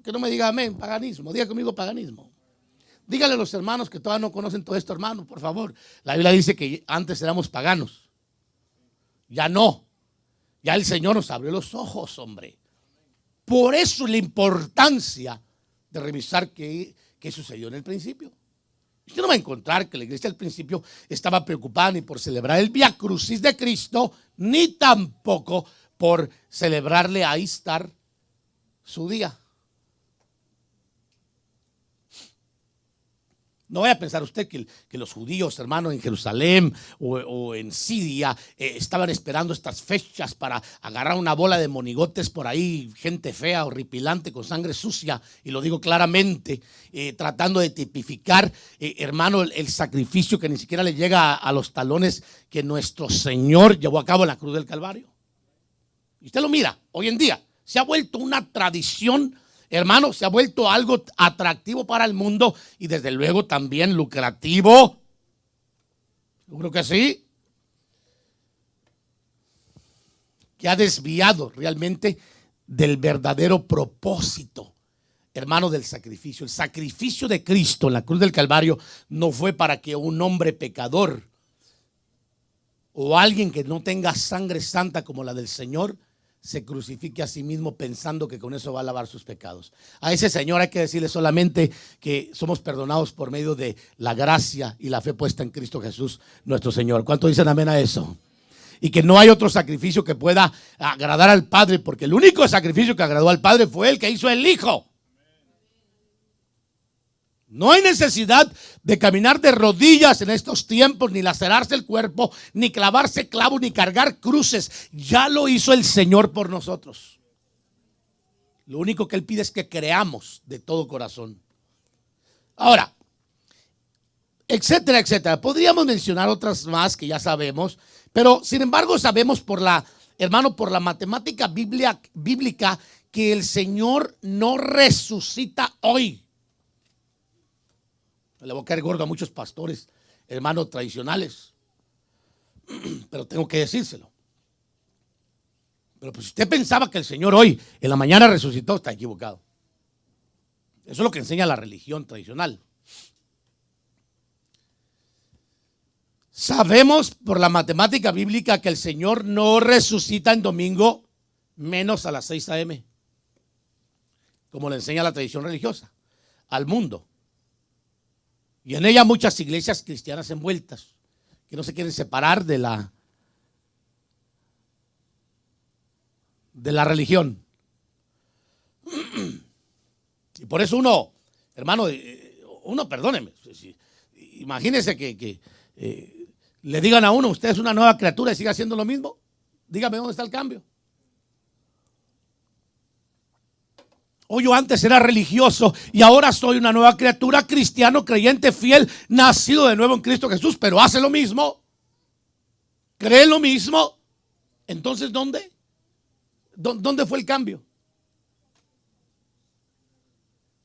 Speaker 1: Que no me diga amén, paganismo. Diga conmigo paganismo. Dígale a los hermanos que todavía no conocen todo esto, hermanos, por favor. La Biblia dice que antes éramos paganos. Ya no. Ya el Señor nos abrió los ojos, hombre. Por eso la importancia de revisar qué sucedió en el principio. Usted no va a encontrar que la iglesia al principio estaba preocupada ni por celebrar el Via Crucis de Cristo, ni tampoco por celebrarle a Istar su día. No vaya a pensar usted que los judíos, hermano, en Jerusalén o en Siria estaban esperando estas fechas para agarrar una bola de monigotes por ahí, gente fea, horripilante, con sangre sucia, y lo digo claramente, tratando de tipificar, hermano, el sacrificio que ni siquiera le llega a los talones que nuestro Señor llevó a cabo en la cruz del Calvario. Y usted lo mira, hoy en día se ha vuelto una tradición, hermano, se ha vuelto algo atractivo para el mundo y desde luego también lucrativo. Yo creo que sí. Que ha desviado realmente del verdadero propósito, hermano, del sacrificio. El sacrificio de Cristo en la cruz del Calvario no fue para que un hombre pecador o alguien que no tenga sangre santa como la del Señor se crucifique a sí mismo pensando que con eso va a lavar sus pecados. A ese Señor hay que decirle solamente que somos perdonados por medio de la gracia y la fe puesta en Cristo Jesús nuestro Señor. ¿Cuánto dicen amén a eso? Y que no hay otro sacrificio que pueda agradar al Padre, porque el único sacrificio que agradó al Padre fue el que hizo el Hijo. No hay necesidad de caminar de rodillas en estos tiempos, ni lacerarse el cuerpo, ni clavarse clavos, ni cargar cruces. Ya lo hizo el Señor por nosotros. Lo único que Él pide es que creamos de todo corazón. Ahora, etcétera, etcétera. Podríamos mencionar otras más que ya sabemos, pero sin embargo sabemos por la matemática bíblica que el Señor no resucita hoy. Le voy a caer gordo a muchos pastores, hermanos tradicionales, pero tengo que decírselo. Pero pues si usted pensaba que el Señor hoy en la mañana resucitó, está equivocado. Eso es lo que enseña la religión tradicional. Sabemos por la matemática bíblica que el Señor no resucita en domingo menos a las 6 a.m., como le enseña la tradición religiosa al mundo. Y en ella muchas iglesias cristianas envueltas que no se quieren separar de la religión. Y por eso uno, hermano, perdóneme, imagínese que le digan a uno, usted es una nueva criatura y sigue haciendo lo mismo. Dígame dónde está el cambio. O yo antes era religioso y ahora soy una nueva criatura, cristiano, creyente, fiel, nacido de nuevo en Cristo Jesús, pero hace lo mismo, cree lo mismo. Entonces, ¿dónde? ¿Dónde fue el cambio?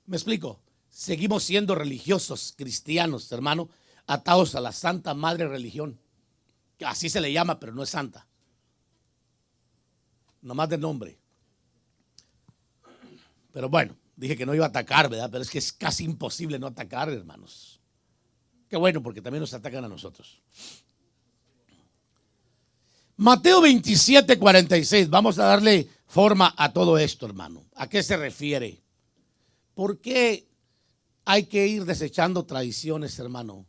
Speaker 1: Me explico. Seguimos siendo religiosos, cristianos, hermano, atados a la Santa Madre Religión. Así se le llama, pero no es santa. Nomás de nombre. Pero bueno, dije que no iba a atacar, ¿verdad? Pero es que es casi imposible no atacar, hermanos. Qué bueno, porque también nos atacan a nosotros. Mateo 27, 46. Vamos a darle forma a todo esto, hermano. ¿A qué se refiere? ¿Por qué hay que ir desechando tradiciones, hermano?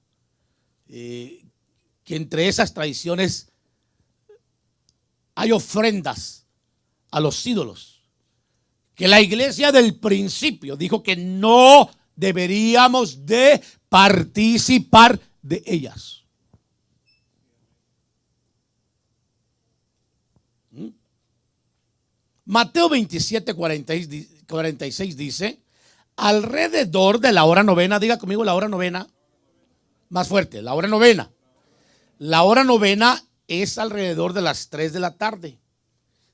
Speaker 1: Que entre esas tradiciones hay ofrendas a los ídolos. Que la iglesia del principio dijo que no deberíamos de participar de ellas. Mateo 27, 46 dice, alrededor de la hora novena, diga conmigo la hora novena, más fuerte, la hora novena. La hora novena es alrededor de las 3 de la tarde.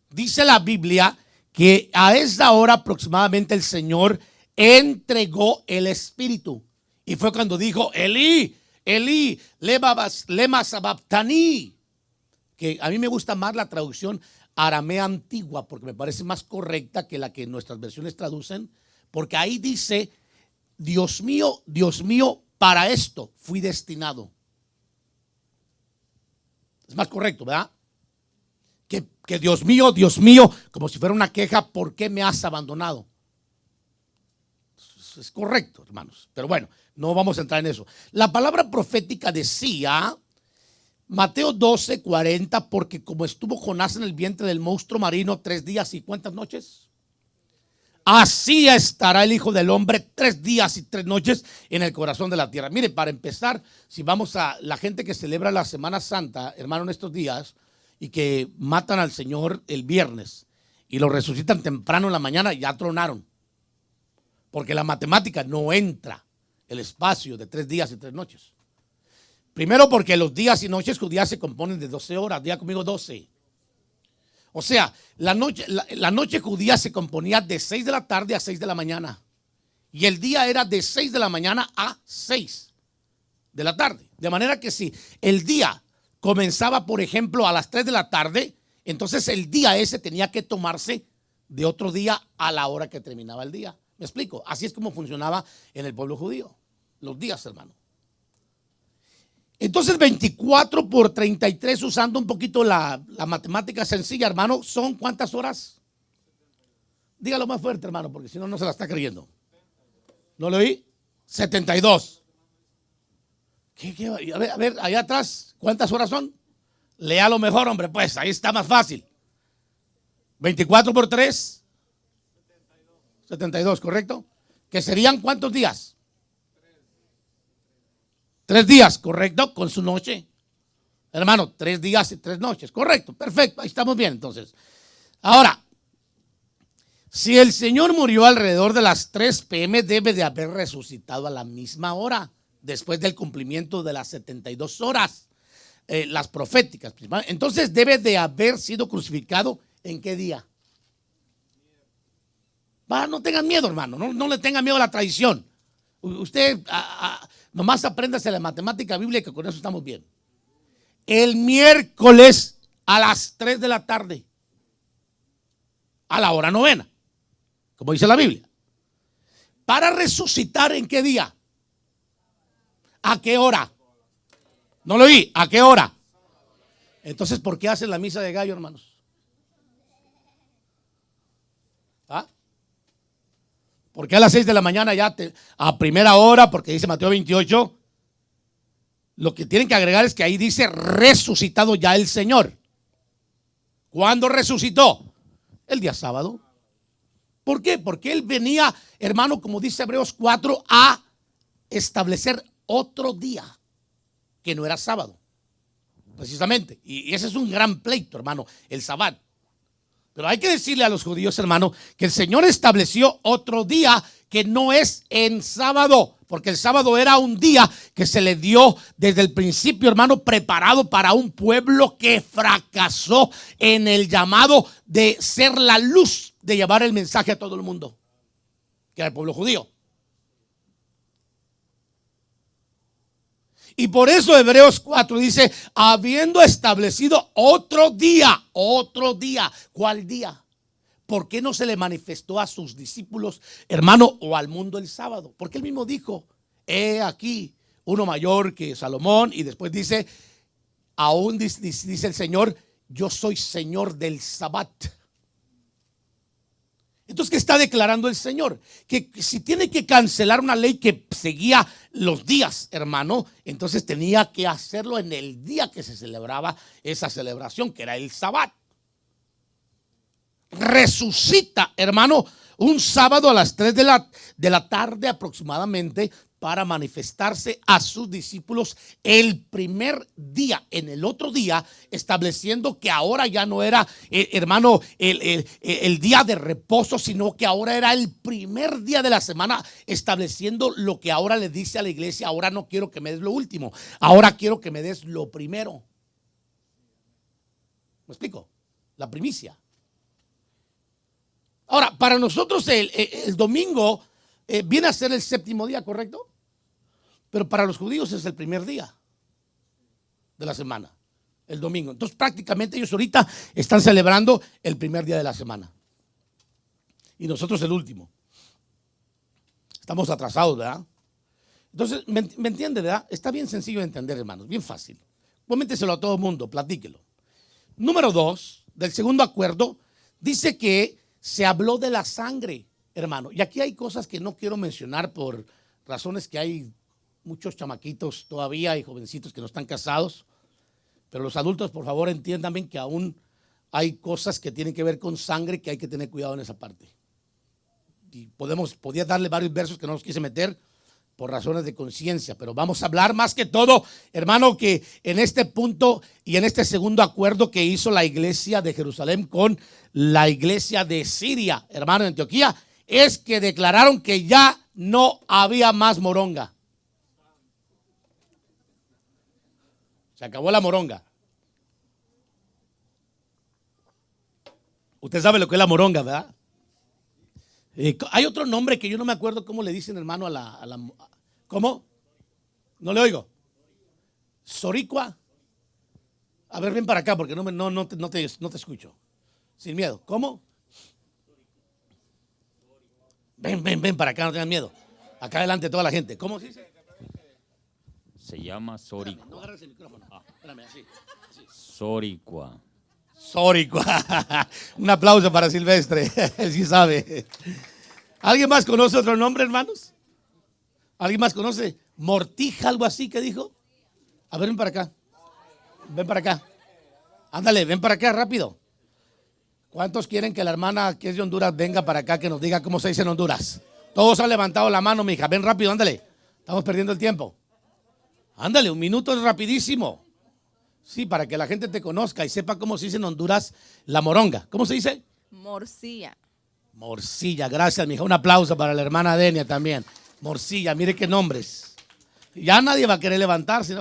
Speaker 1: Dice la Biblia que a esa hora aproximadamente el Señor entregó el Espíritu. Y fue cuando dijo, Elí, Elí, lema sabachthani. Que a mí me gusta más la traducción aramea antigua, porque me parece más correcta que la que nuestras versiones traducen. Porque ahí dice, Dios mío, para esto fui destinado. Es más correcto, ¿verdad? Que Dios mío, como si fuera una queja, ¿por qué me has abandonado? Es correcto, hermanos. Pero bueno, no vamos a entrar en eso. La palabra profética decía, Mateo 12, 40, porque como estuvo Jonás en el vientre del monstruo marino 3 días y ¿cuántas noches? Así estará el Hijo del Hombre 3 días y 3 noches en el corazón de la tierra. Mire, para empezar, si vamos a la gente que celebra la Semana Santa, hermano, en estos días, y que matan al Señor el viernes y lo resucitan temprano en la mañana, ya tronaron. Porque la matemática no entra el espacio de 3 días y 3 noches. Primero porque los días y noches judías se componen de 12 horas, diga conmigo 12. O sea, la noche judía se componía de 6 de la tarde a 6 de la mañana. Y el día era de 6 de la mañana a 6 de la tarde. De manera que si el día comenzaba, por ejemplo, a las 3 de la tarde, entonces el día ese tenía que tomarse de otro día a la hora que terminaba el día. ¿Me explico? Así es como funcionaba en el pueblo judío. Los días, hermano. Entonces 24 por 33, usando un poquito la matemática sencilla, hermano, ¿son cuántas horas? Dígalo más fuerte, hermano, porque si no, no se la está creyendo. ¿No lo oí? 72. ¿Qué? A ver, allá atrás, ¿cuántas horas son? Léalo mejor, hombre, pues, ahí está más fácil. 24 por 3. 72, ¿correcto? ¿Que serían cuántos días? 3 días, correcto, con su noche. Hermano, 3 días y 3 noches, correcto, perfecto, ahí estamos bien entonces. Ahora, si el Señor murió alrededor de las 3 p.m., debe de haber resucitado a la misma hora, después del cumplimiento de las 72 horas, las proféticas. Entonces debe de haber sido crucificado, ¿en qué día? No tengan miedo, hermano, no le tengan miedo a la traición. Usted nomás apréndase la matemática bíblica, con eso estamos bien. El miércoles a las 3 de la tarde, a la hora novena, como dice la Biblia. Para resucitar, ¿en qué día? ¿A qué hora? No lo oí, ¿a qué hora? Entonces, ¿por qué hacen la misa de gallo, hermanos? ¿Ah? ¿Por qué a las 6 de la mañana ya a primera hora? Porque dice Mateo 28. Lo que tienen que agregar es que ahí dice resucitado ya el Señor. ¿Cuándo resucitó? El día sábado. ¿Por qué? Porque Él venía, hermano, como dice Hebreos 4, a establecer otro día que no era sábado. Precisamente. Y ese es un gran pleito, hermano, el sábado. Pero hay que decirle a los judíos, hermano, que el Señor estableció otro día que no es en sábado, porque el sábado era un día que se le dio desde el principio, hermano, preparado para un pueblo que fracasó en el llamado de ser la luz, de llevar el mensaje a todo el mundo, que era el pueblo judío. Y por eso Hebreos 4 dice, habiendo establecido otro día. ¿Cuál día? ¿Por qué no se le manifestó a sus discípulos, hermano, o al mundo el sábado? Porque él mismo dijo, he aquí uno mayor que Salomón. Y después dice, aún dice el Señor, yo soy Señor del Sabbat. Entonces, ¿qué está declarando el Señor? Que si tiene que cancelar una ley que seguía los días, hermano, entonces tenía que hacerlo en el día que se celebraba esa celebración, que era el Sabbat. Resucita, hermano, un sábado a las 3 de la tarde aproximadamente, para manifestarse a sus discípulos el primer día, en el otro día, estableciendo que ahora ya no era, hermano, el día de reposo, sino que ahora era el primer día de la semana, estableciendo lo que ahora le dice a la iglesia: ahora no quiero que me des lo último, ahora quiero que me des lo primero. ¿Me explico? La primicia. Ahora, para nosotros el domingo viene a ser el séptimo día, ¿correcto? Pero para los judíos es el primer día de la semana, el domingo. Entonces prácticamente ellos ahorita están celebrando el primer día de la semana. Y nosotros el último. Estamos atrasados, ¿verdad? Entonces, ¿me entiende, verdad? Está bien sencillo de entender, hermanos, bien fácil. Coménteselo a todo el mundo, platíquelo. Número 2, del segundo acuerdo, dice que se habló de la sangre, hermano. Y aquí hay cosas que no quiero mencionar por razones que hay muchos chamaquitos todavía y jovencitos que no están casados. Pero los adultos, por favor, entiendan bien que aún hay cosas que tienen que ver con sangre, que hay que tener cuidado en esa parte. Y podía darle varios versos que no los quise meter por razones de conciencia, pero vamos a hablar más que todo, hermano, que en este punto y en este segundo acuerdo que hizo la iglesia de Jerusalén con la iglesia de Siria, hermano, de Antioquía, es que declararon que ya no había más moronga. Se acabó la moronga. Usted sabe lo que es la moronga, ¿verdad? Hay otro nombre que yo no me acuerdo cómo le dicen, hermano, a la ¿cómo? No le oigo. Soricua. A ver, ven para acá porque no te escucho. Sin miedo. ¿Cómo? Ven para acá, no tengas miedo. Acá adelante toda la gente. ¿Cómo se dice?
Speaker 2: Se llama Soricua.
Speaker 1: No agarres el micrófono. Espérame, así.
Speaker 2: Soricua.
Speaker 1: Soricua. Un aplauso para Silvestre. Él sí sabe. ¿Alguien más conoce otro nombre, hermanos? ¿Alguien más conoce? Mortija, algo así que dijo. A ver, ven para acá. Ven para acá. Ándale, ven para acá rápido. ¿Cuántos quieren que la hermana que es de Honduras venga para acá, que nos diga cómo se dice en Honduras? Todos han levantado la mano, mija. Ven rápido, ándale. Estamos perdiendo el tiempo. Ándale, un minuto es rapidísimo. Sí, para que la gente te conozca y sepa cómo se dice en Honduras la moronga. ¿Cómo se dice?
Speaker 3: Morcilla.
Speaker 1: Morcilla, gracias, mija. Un aplauso para la hermana Denia también. Morcilla, mire qué nombres. Ya nadie va a querer levantarse.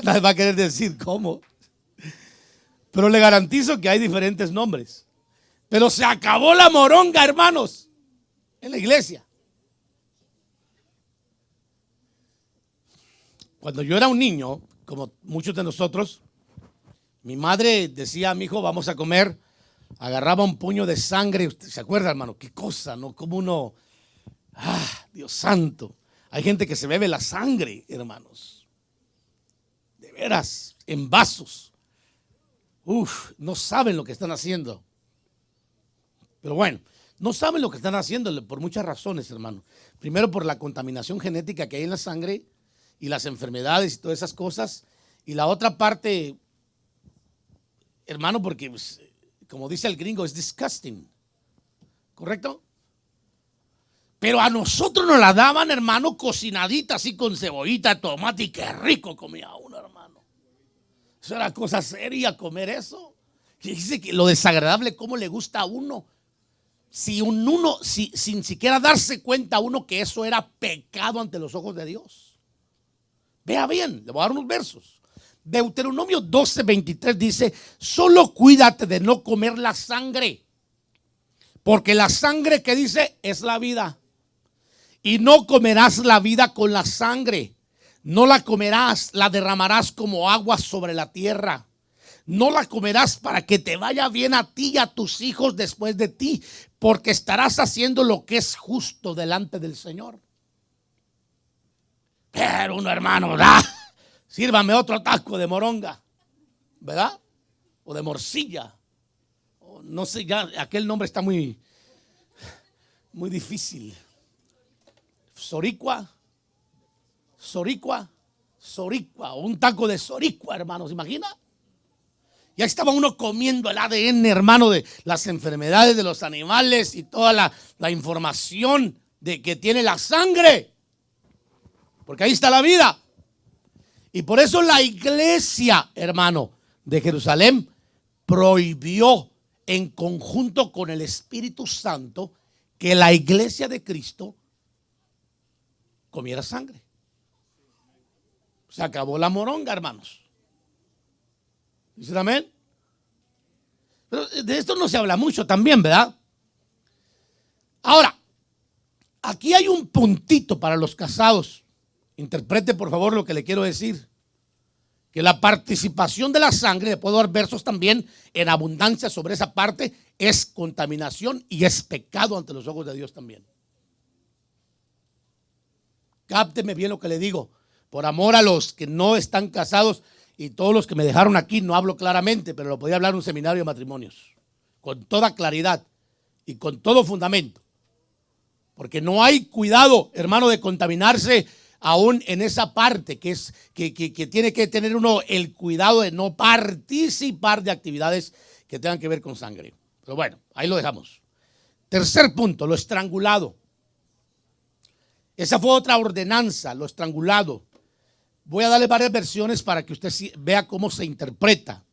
Speaker 1: Nadie va a querer decir cómo. Pero le garantizo que hay diferentes nombres. Pero se acabó la moronga, hermanos, en la iglesia. Cuando yo era un niño, como muchos de nosotros, mi madre decía: mi hijo, vamos a comer. Agarraba un puño de sangre. ¿Usted se acuerda, hermano? Qué cosa, ¿no? Como uno... Dios santo. Hay gente que se bebe la sangre, hermanos. De veras, en vasos. No saben lo que están haciendo. Pero bueno, no saben lo que están haciendo por muchas razones, hermano. Primero, por la contaminación genética que hay en la sangre y las enfermedades y todas esas cosas. Y la otra parte, hermano, porque pues, como dice el gringo, es disgusting. ¿Correcto? Pero a nosotros nos la daban, hermano, cocinadita así con cebollita, tomate, y qué rico comía uno, hermano. Eso era cosa seria comer eso. Que dice que lo desagradable, cómo le gusta a uno. Sin siquiera darse cuenta a uno que eso era pecado ante los ojos de Dios. Vea bien, le voy a dar unos versos. Deuteronomio 12:23 dice: solo cuídate de no comer la sangre, porque la sangre, que dice, es la vida. Y no comerás la vida con la sangre. No la comerás, la derramarás como agua sobre la tierra. No la comerás para que te vaya bien a ti y a tus hijos después de ti, porque estarás haciendo lo que es justo delante del Señor. Pero uno, hermano, ¿verdad? Sírvame otro taco de moronga, ¿verdad? O de morcilla. O no sé, ya aquel nombre está muy difícil. Soricua, un taco de soricua, hermanos, ¿se imagina? Ya estaba uno comiendo el ADN, hermano, de las enfermedades de los animales y toda la información de que tiene la sangre, porque ahí está la vida. Y por eso la iglesia, hermano, de Jerusalén prohibió, en conjunto con el Espíritu Santo, que la iglesia de Cristo comiera sangre. Se acabó la moronga, hermanos. ¿Dicen amén? Pero de esto no se habla mucho también, ¿verdad? Ahora, aquí hay un puntito para los casados. Interprete por favor lo que le quiero decir. Que la participación de la sangre, le puedo dar versos también en abundancia sobre esa parte, es contaminación y es pecado ante los ojos de Dios también. Cápteme bien lo que le digo. Por amor a los que no están casados y todos los que me dejaron aquí, no hablo claramente, pero lo podía hablar en un seminario de matrimonios. Con toda claridad y con todo fundamento. Porque no hay cuidado, hermano, de contaminarse aún en esa parte que tiene que tener uno el cuidado de no participar de actividades que tengan que ver con sangre. Pero bueno, ahí lo dejamos. Tercer punto, lo estrangulado. Esa fue otra ordenanza, lo estrangulado. Voy a darle varias versiones para que usted vea cómo se interpreta.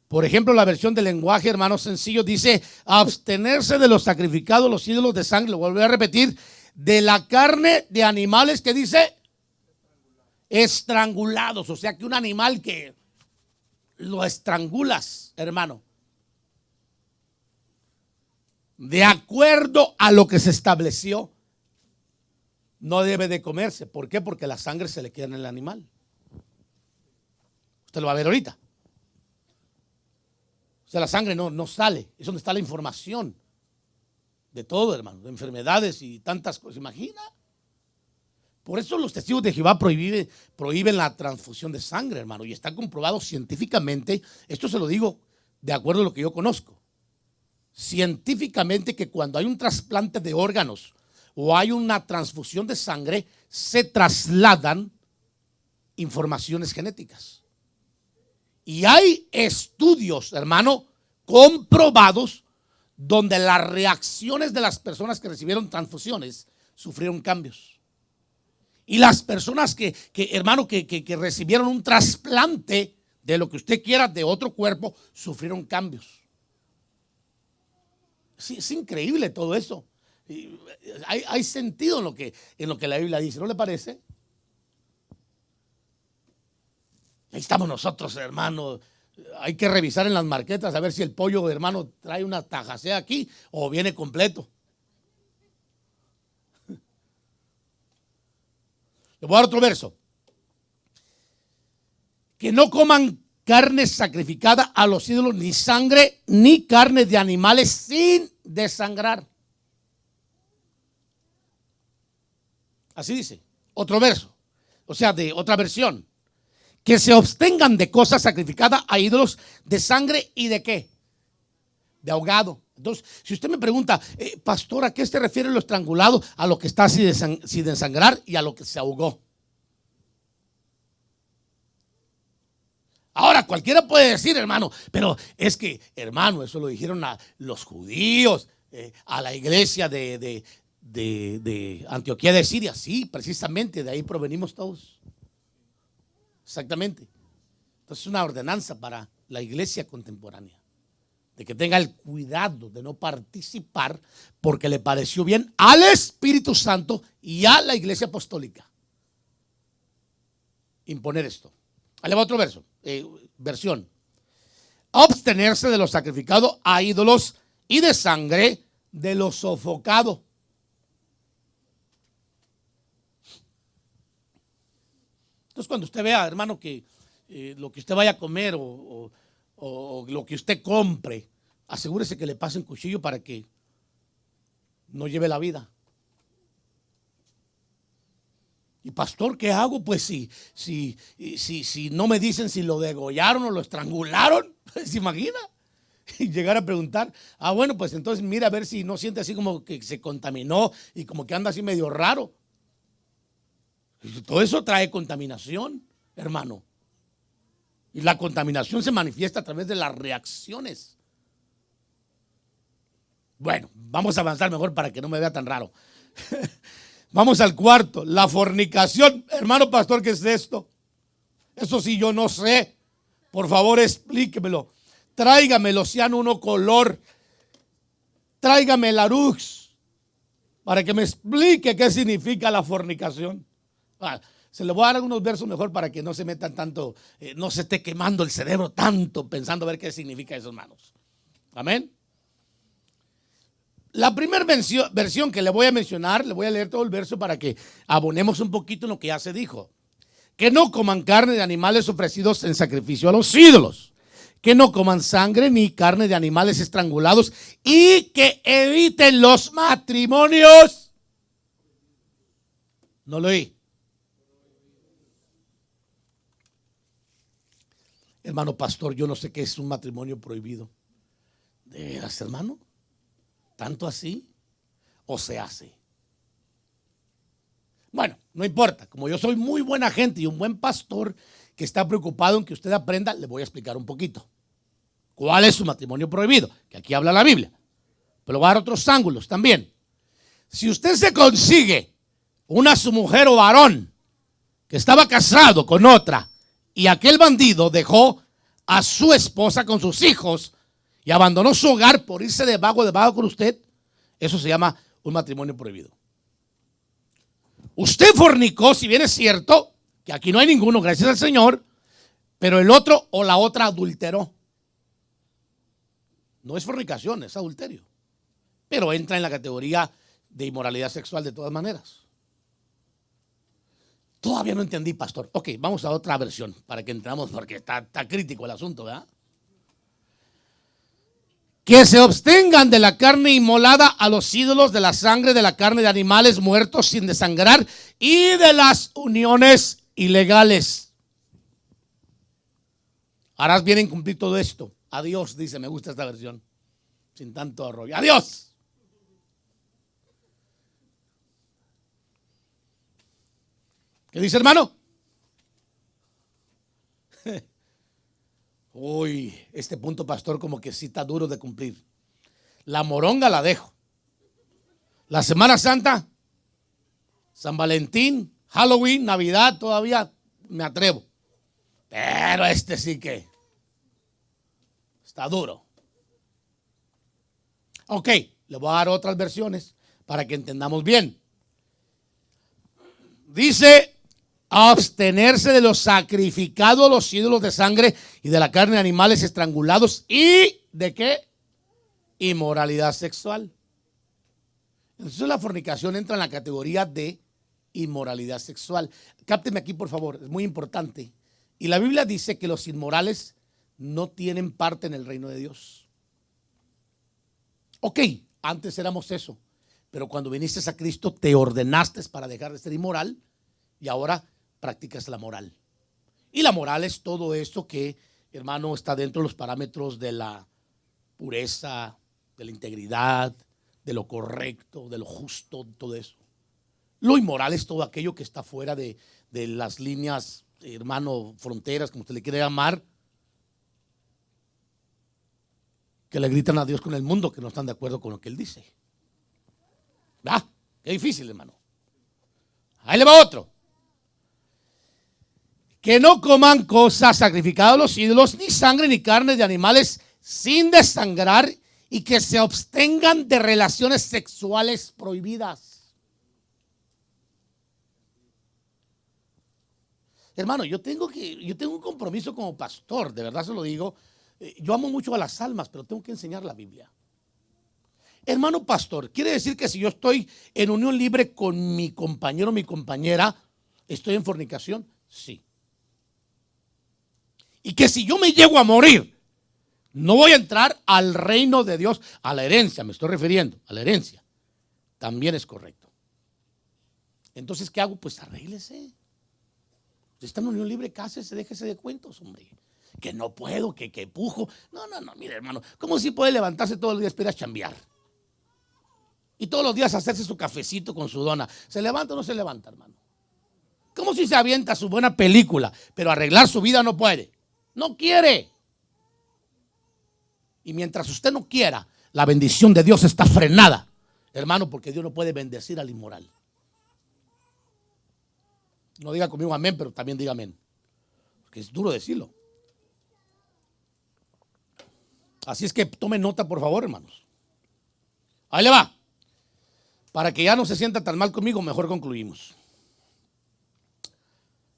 Speaker 1: Por ejemplo, la versión del lenguaje, hermano, sencillo, dice: abstenerse de los sacrificados, los ídolos de sangre. Lo vuelvo a repetir: de la carne de animales, que dice, estrangulados. O sea que un animal que lo estrangulas, hermano, de acuerdo a lo que se estableció, no debe de comerse. ¿Por qué? Porque la sangre se le queda en el animal. Usted lo va a ver ahorita. O sea, la sangre no sale. Es donde está la información de todo, hermano, de enfermedades y tantas cosas. ¿Imagina? Por eso los testigos de Jehová prohíben la transfusión de sangre, hermano. Y está comprobado científicamente. Esto se lo digo de acuerdo a lo que yo conozco. Científicamente, que cuando hay un trasplante de órganos o hay una transfusión de sangre, se trasladan informaciones genéticas. Y hay estudios, hermano, comprobados, donde las reacciones de las personas que recibieron transfusiones sufrieron cambios. Y las personas que recibieron un trasplante de lo que usted quiera, de otro cuerpo, sufrieron cambios. Sí, es increíble todo eso. Hay sentido en lo que la Biblia dice, ¿no le parece? Ahí estamos nosotros, hermano. Hay que revisar en las marquetas a ver si el pollo, hermano, trae una tajacea aquí o viene completo. Le voy a dar otro verso. Que no coman carne sacrificada a los ídolos, ni sangre, ni carne de animales sin desangrar. Así dice. Otro verso. O sea, de otra versión. Que se abstengan de cosas sacrificadas a ídolos, de sangre y de ¿qué? De ahogado. Entonces, si usted me pregunta, pastor, ¿a qué se refiere lo estrangulado? A lo que está sin desangrar y a lo que se ahogó. Ahora, cualquiera puede decir, hermano, pero es que, hermano, eso lo dijeron a los judíos, a la iglesia de Antioquía de Siria. Sí, precisamente, de ahí provenimos todos. Exactamente. Entonces es una ordenanza para la iglesia contemporánea. de que tenga el cuidado de no participar porque le pareció bien al Espíritu Santo y a la Iglesia Apostólica imponer esto. Ahí va otro verso, versión. Abstenerse de lo sacrificado a ídolos y de sangre de lo sofocado. Entonces, cuando usted vea, hermano, que lo que usted vaya a comer o lo que usted compre, asegúrese que le pase un cuchillo para que no lleve la vida. Y pastor, ¿qué hago? Pues si no me dicen si lo degollaron o lo estrangularon, ¿se imagina? Y llegar a preguntar, bueno, pues entonces mira a ver si no siente así como que se contaminó y como que anda así medio raro. Y todo eso trae contaminación, hermano. Y la contaminación se manifiesta a través de las reacciones. Bueno, vamos a avanzar mejor para que no me vea tan raro. Vamos al cuarto, la fornicación. Hermano pastor, ¿qué es esto? Eso sí yo no sé. Por favor, explíquemelo. Tráigamelo, sean uno color. Tráigame el arux para que me explique qué significa la fornicación. Se le voy a dar algunos versos mejor para que no se metan tanto, no se esté quemando el cerebro tanto pensando a ver qué significa eso, hermanos. Amén. La primera versión que le voy a mencionar, le voy a leer todo el verso para que abonemos un poquito en lo que ya se dijo. Que no coman carne de animales ofrecidos en sacrificio a los ídolos. Que no coman sangre ni carne de animales estrangulados y que eviten los matrimonios. No lo oí. Hermano pastor, yo no sé qué es un matrimonio prohibido. ¿De veras, hermano? ¿Tanto así? ¿O se hace? Bueno, no importa. Como yo soy muy buena gente y un buen pastor que está preocupado en que usted aprenda, le voy a explicar un poquito. ¿Cuál es su matrimonio prohibido? Que aquí habla la Biblia. Pero voy a dar otros ángulos también. Si usted se consigue su mujer o varón que estaba casado con otra y aquel bandido dejó a su esposa con sus hijos y abandonó su hogar por irse de vago con usted, eso se llama un matrimonio prohibido. Usted fornicó, si bien es cierto que aquí no hay ninguno, gracias al Señor, pero el otro o la otra adulteró. No es fornicación, es adulterio, pero entra en la categoría de inmoralidad sexual de todas maneras. Todavía no entendí, pastor. Ok, vamos a otra versión para que entremos porque está crítico el asunto, ¿verdad? Que se abstengan de la carne inmolada a los ídolos, de la sangre, de la carne de animales muertos sin desangrar y de las uniones ilegales. Harás bien en cumplir todo esto. Adiós, dice, me gusta esta versión. Sin tanto arroyo. Adiós. ¿Qué dice, hermano? Uy, este punto, pastor, como que sí está duro de cumplir. La moronga la dejo. La Semana Santa, San Valentín, Halloween, Navidad, todavía me atrevo. Pero este sí que está duro. Ok, le voy a dar otras versiones para que entendamos bien. Dice: abstenerse de lo sacrificado a los ídolos de sangre y de la carne de animales estrangulados y ¿de qué? Inmoralidad sexual. Entonces la fornicación entra en la categoría de inmoralidad sexual. Cápteme aquí, por favor, es muy importante. Y la Biblia dice que los inmorales no tienen parte en el reino de Dios. Ok, antes éramos eso, pero cuando viniste a Cristo te ordenaste para dejar de ser inmoral y ahora practicas la moral. Y la moral es todo esto que, hermano, está dentro de los parámetros de la pureza, de la integridad, de lo correcto, de lo justo, todo eso. Lo inmoral es todo aquello que está fuera de las líneas, hermano, fronteras, como usted le quiere llamar, que le gritan a Dios con el mundo, que no están de acuerdo con lo que Él dice. ¿Verdad? Qué difícil, hermano. Ahí le va otro. Que no coman cosas sacrificadas a los ídolos, ni sangre ni carne de animales sin desangrar y que se abstengan de relaciones sexuales prohibidas. Hermano, yo tengo un compromiso como pastor, de verdad se lo digo. Yo amo mucho a las almas, pero tengo que enseñar la Biblia. Hermano pastor, quiere decir que si yo estoy en unión libre con mi compañero o mi compañera, ¿estoy en fornicación? Sí. Y que si yo me llego a morir, no voy a entrar al reino de Dios, a la herencia, me estoy refiriendo, a la herencia. También es correcto. Entonces, ¿qué hago? Pues arréglese. Usted está en unión libre, cásese, déjese de cuentos, hombre. Que no puedo, que pujo. No, mire hermano, ¿cómo si puede levantarse todos los días para ir a chambear? Y todos los días hacerse su cafecito con su dona. ¿Se levanta o no se levanta, hermano? ¿Cómo si se avienta su buena película, pero arreglar su vida no puede? No quiere. Y mientras usted no quiera, la bendición de Dios está frenada, hermano, porque Dios no puede bendecir al inmoral. No diga conmigo amén, pero también diga amén. Porque es duro decirlo. Así es que tome nota, por favor, hermanos. Ahí le va. Para que ya no se sienta tan mal conmigo, mejor concluimos.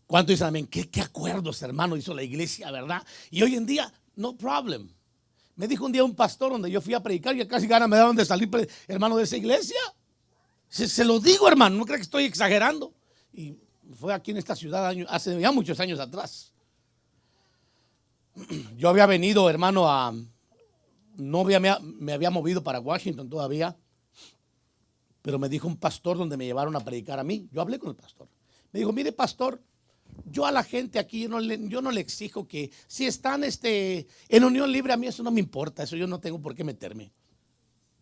Speaker 1: ¿Cuánto dicen amén? ¿Qué acuerdos, hermano, hizo la iglesia, verdad? Y hoy en día, no problem. Me dijo un día un pastor donde yo fui a predicar y casi ganas me daban de salir, hermano, de esa iglesia. Se lo digo, hermano, no creo que estoy exagerando. Y fue aquí en esta ciudad hace ya muchos años atrás. Yo había venido, hermano, me había movido para Washington todavía. Pero me dijo un pastor donde me llevaron a predicar a mí. Yo hablé con el pastor. Me dijo, mire pastor, yo a la gente aquí, yo no le exijo que si están en unión libre, a mí eso no me importa, eso yo no tengo por qué meterme.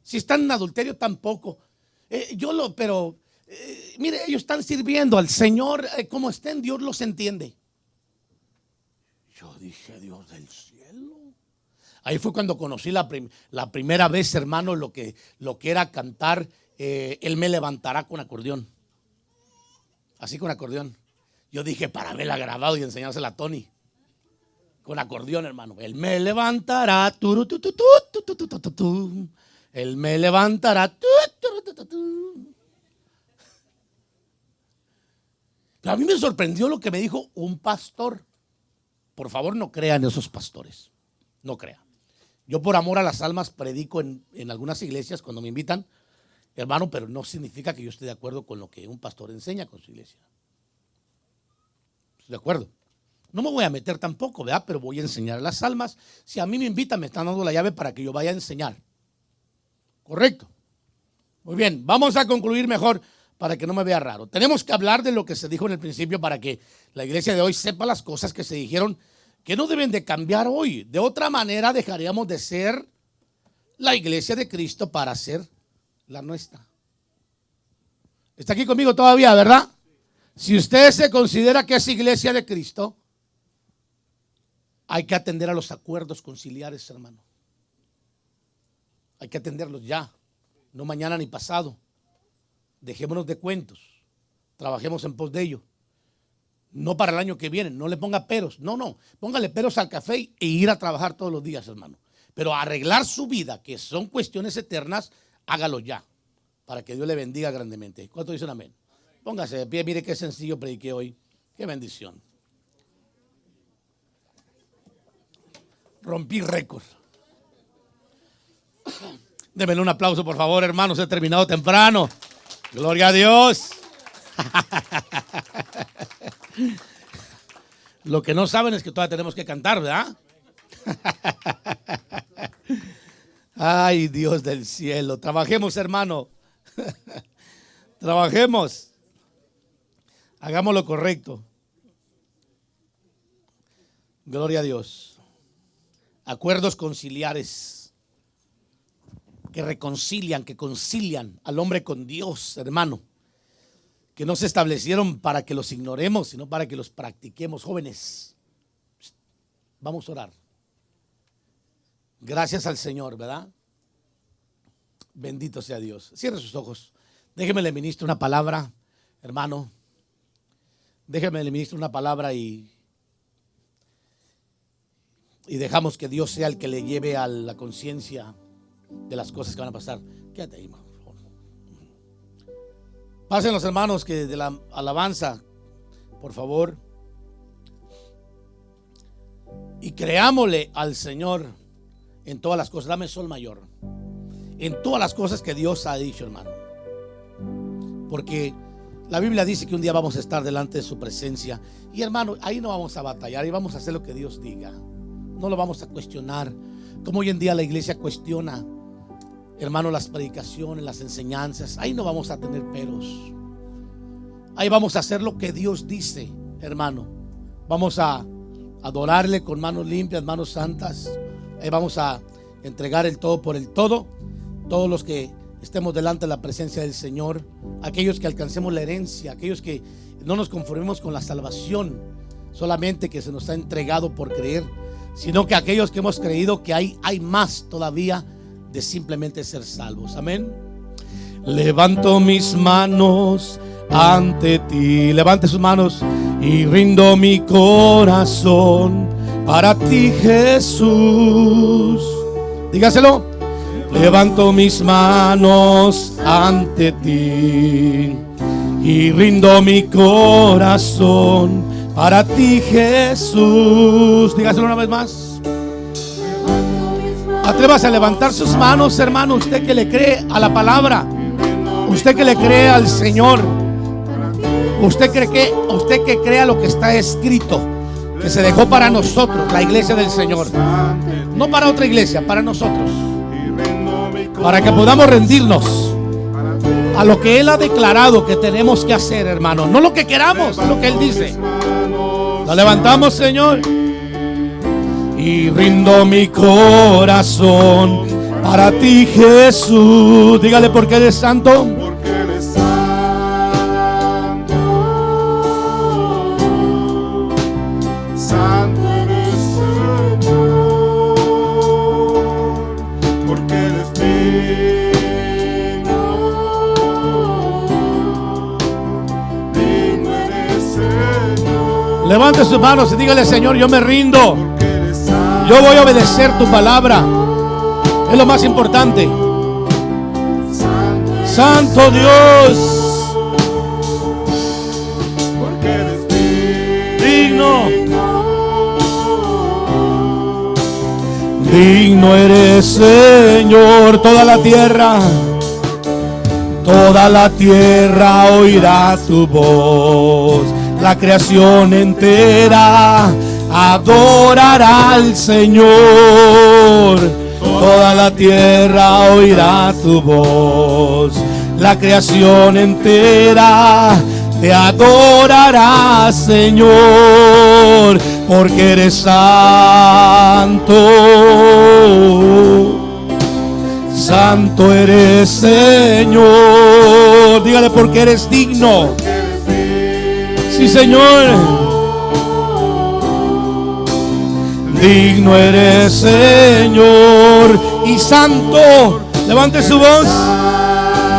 Speaker 1: Si están en adulterio tampoco. Pero mire, ellos están sirviendo al Señor, como estén, Dios los entiende. Yo dije, Dios del cielo. Ahí fue cuando conocí la primera vez, hermano, lo que era cantar. Él me levantará con acordeón. Así con acordeón. Yo dije para haberla grabado y enseñársela a Tony. Con acordeón, hermano. Él me levantará. Él me levantará. Pero a mí me sorprendió lo que me dijo un pastor. Por favor, no crean esos pastores. No crean. Yo por amor a las almas predico en algunas iglesias cuando me invitan. Hermano, pero no significa que yo esté de acuerdo con lo que un pastor enseña con su iglesia. ¿De acuerdo? No me voy a meter tampoco, ¿verdad? Pero voy a enseñar a las almas. Si a mí me invitan, me están dando la llave para que yo vaya a enseñar. ¿Correcto? Muy bien, vamos a concluir mejor para que no me vea raro. Tenemos que hablar de lo que se dijo en el principio para que la iglesia de hoy sepa las cosas que se dijeron que no deben de cambiar hoy. De otra manera dejaríamos de ser la iglesia de Cristo para ser la nuestra. Está aquí conmigo todavía, ¿verdad? Si usted se considera que es iglesia de Cristo, hay que atender a los acuerdos conciliares, hermano. Hay que atenderlos ya, no mañana ni pasado. Dejémonos de cuentos, trabajemos en pos de ello. No para el año que viene, no le ponga peros, no, póngale peros al café e ir a trabajar todos los días, hermano. Pero arreglar su vida, que son cuestiones eternas, hágalo ya, para que Dios le bendiga grandemente. ¿Cuántos dicen amén? Póngase de pie, mire qué sencillo prediqué hoy. Qué bendición. Rompí récord. Denme un aplauso, por favor, hermanos. He terminado temprano. Gloria a Dios. Lo que no saben es que todavía tenemos que cantar, ¿verdad? Ay, Dios del cielo. Trabajemos, hermano. Trabajemos. Hagamos lo correcto. Gloria a Dios. Acuerdos conciliares que reconcilian, que concilian al hombre con Dios, hermano. Que no se establecieron para que los ignoremos, sino para que los practiquemos. Jóvenes, vamos a orar. Gracias al Señor, ¿verdad? Bendito sea Dios. Cierre sus ojos. Déjeme le ministro una palabra, hermano. Déjeme le ministro una palabra y y dejamos que Dios sea el que le lleve a la conciencia de las cosas que van a pasar. Quédate ahí, por favor. Pasen los hermanos que de la alabanza, por favor. Y creámosle al Señor en todas las cosas. Dame sol mayor. En todas las cosas que Dios ha dicho, hermano. Porque la Biblia dice que un día vamos a estar delante de su presencia. Y hermano, ahí no vamos a batallar. Ahí vamos a hacer lo que Dios diga. No lo vamos a cuestionar. Como hoy en día la iglesia cuestiona, hermano, las predicaciones, las enseñanzas. Ahí no vamos a tener peros. Ahí vamos a hacer lo que Dios dice, hermano. Vamos a adorarle con manos limpias, manos santas. Ahí vamos a entregar el todo por el todo. Todos los que estemos delante de la presencia del Señor, aquellos que alcancemos la herencia, aquellos que no nos conformemos con la salvación solamente que se nos ha entregado por creer, sino que aquellos que hemos creído que hay más todavía de simplemente ser salvos. Amén. Levanto mis manos ante ti. Levante sus manos. Y rindo mi corazón para ti, Jesús. Dígaselo. Levanto mis manos ante ti y rindo mi corazón para ti, Jesús. Dígaselo una vez más. Atrévase a levantar sus manos, hermano. Usted que le cree a la palabra, usted que le cree al Señor, usted que crea lo que está escrito, que se dejó para nosotros, la iglesia del Señor, no para otra iglesia, para nosotros, para que podamos rendirnos a lo que Él ha declarado que tenemos que hacer, hermano. No lo que queramos, lo que Él dice. Lo levantamos, Señor. Y rindo mi corazón para ti, Jesús. Dígale, porque eres santo.
Speaker 3: Porque eres santo. Santo eres, Señor. Porque eres digno. Digno eres, Señor.
Speaker 1: Levante sus manos y dígale, Señor, yo me rindo. Yo voy a obedecer tu palabra. Es lo más importante. Santo Dios,
Speaker 3: porque eres
Speaker 1: digno. Digno eres, Señor. Toda la tierra oirá tu voz. La creación entera adorará al Señor. Toda la tierra oirá tu voz. La creación entera te adorará, Señor, porque eres santo. Santo eres, Señor. Dígale, porque eres digno. Sí, Señor. Digno eres, Señor, y santo. Levante su voz.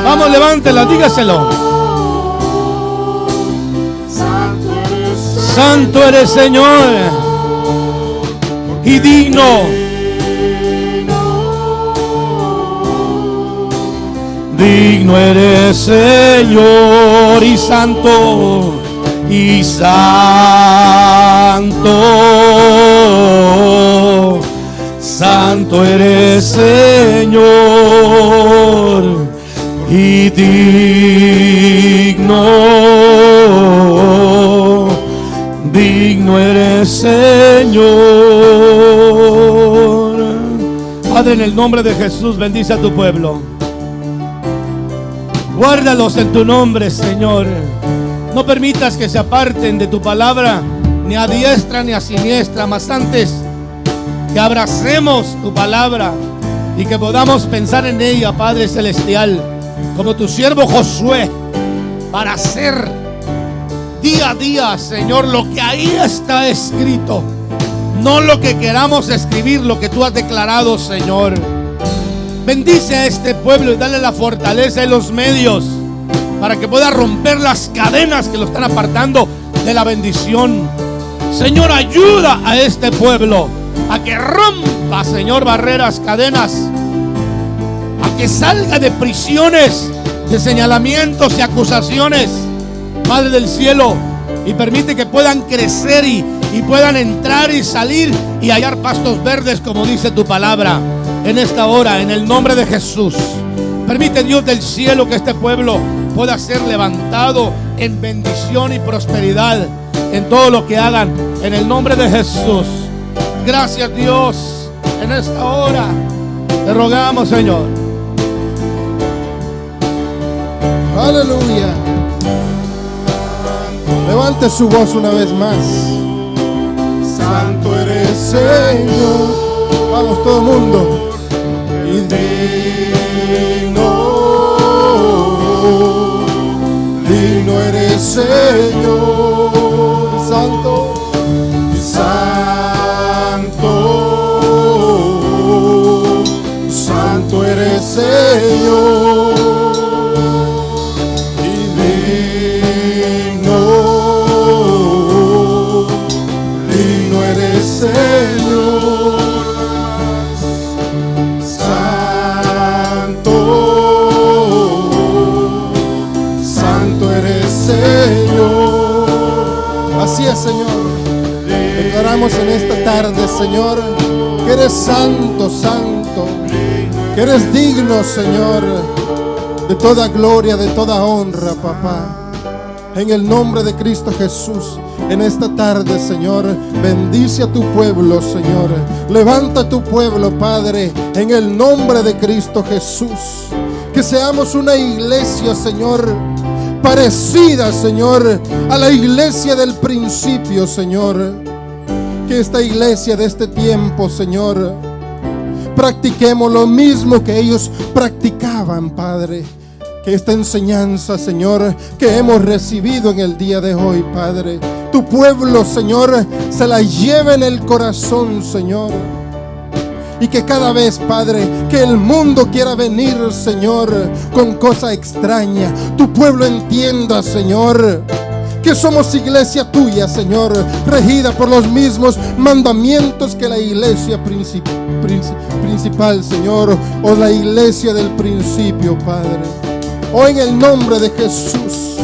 Speaker 1: Vamos, levántela, dígaselo. Santo eres, Señor, y digno. Digno eres, Señor, y santo. Y santo, santo eres, Señor, y digno, digno eres, Señor. Padre, en el nombre de Jesús, bendice a tu pueblo. Guárdalos en tu nombre, Señor. No permitas que se aparten de tu palabra, ni a diestra ni a siniestra, mas antes que abracemos tu palabra y que podamos pensar en ella, Padre Celestial, como tu siervo Josué, para hacer día a día, Señor, lo que ahí está escrito, no lo que queramos escribir, lo que tú has declarado, Señor. Bendice a este pueblo y dale la fortaleza y los medios para que pueda romper las cadenas que lo están apartando de la bendición. Señor, ayuda a este pueblo a que rompa, Señor, barreras, cadenas, a que salga de prisiones, de señalamientos y acusaciones, Padre del cielo, y permite que puedan crecer y puedan entrar y salir y hallar pastos verdes, como dice tu palabra en esta hora, en el nombre de Jesús. Permite, Dios del cielo, que este pueblo pueda ser levantado en bendición y prosperidad en todo lo que hagan, en el nombre de Jesús. Gracias, Dios, en esta hora te rogamos, Señor.
Speaker 4: Aleluya. Levante su voz una vez más.
Speaker 3: Santo eres, Señor.
Speaker 4: Vamos todo el mundo.
Speaker 3: Y digno eres, Señor.
Speaker 4: Santo.
Speaker 3: Santo eres, Señor. Y digno eres, Señor. Santo eres, Señor.
Speaker 4: Así es, Señor. Declaramos en esta tarde, Señor, que eres santo, santo, que eres digno, Señor, de toda gloria, de toda honra, papá. En el nombre de Cristo Jesús, en esta tarde, Señor, bendice a tu pueblo, Señor. Levanta a tu pueblo, Padre, en el nombre de Cristo Jesús. Que seamos una iglesia, Señor, parecida, Señor, a la iglesia del principio, Señor. Que esta iglesia de este tiempo, Señor, practiquemos lo mismo que ellos practicaban, Padre. Que esta enseñanza, Señor, que hemos recibido en el día de hoy, Padre, tu pueblo, Señor, se la lleve en el corazón, Señor. Y que cada vez, Padre, que el mundo quiera venir, Señor, con cosa extraña, tu pueblo entienda, Señor, que somos iglesia tuya, Señor, regida por los mismos mandamientos que la iglesia principal, Señor, o la iglesia del principio, Padre. Hoy en el nombre de Jesús,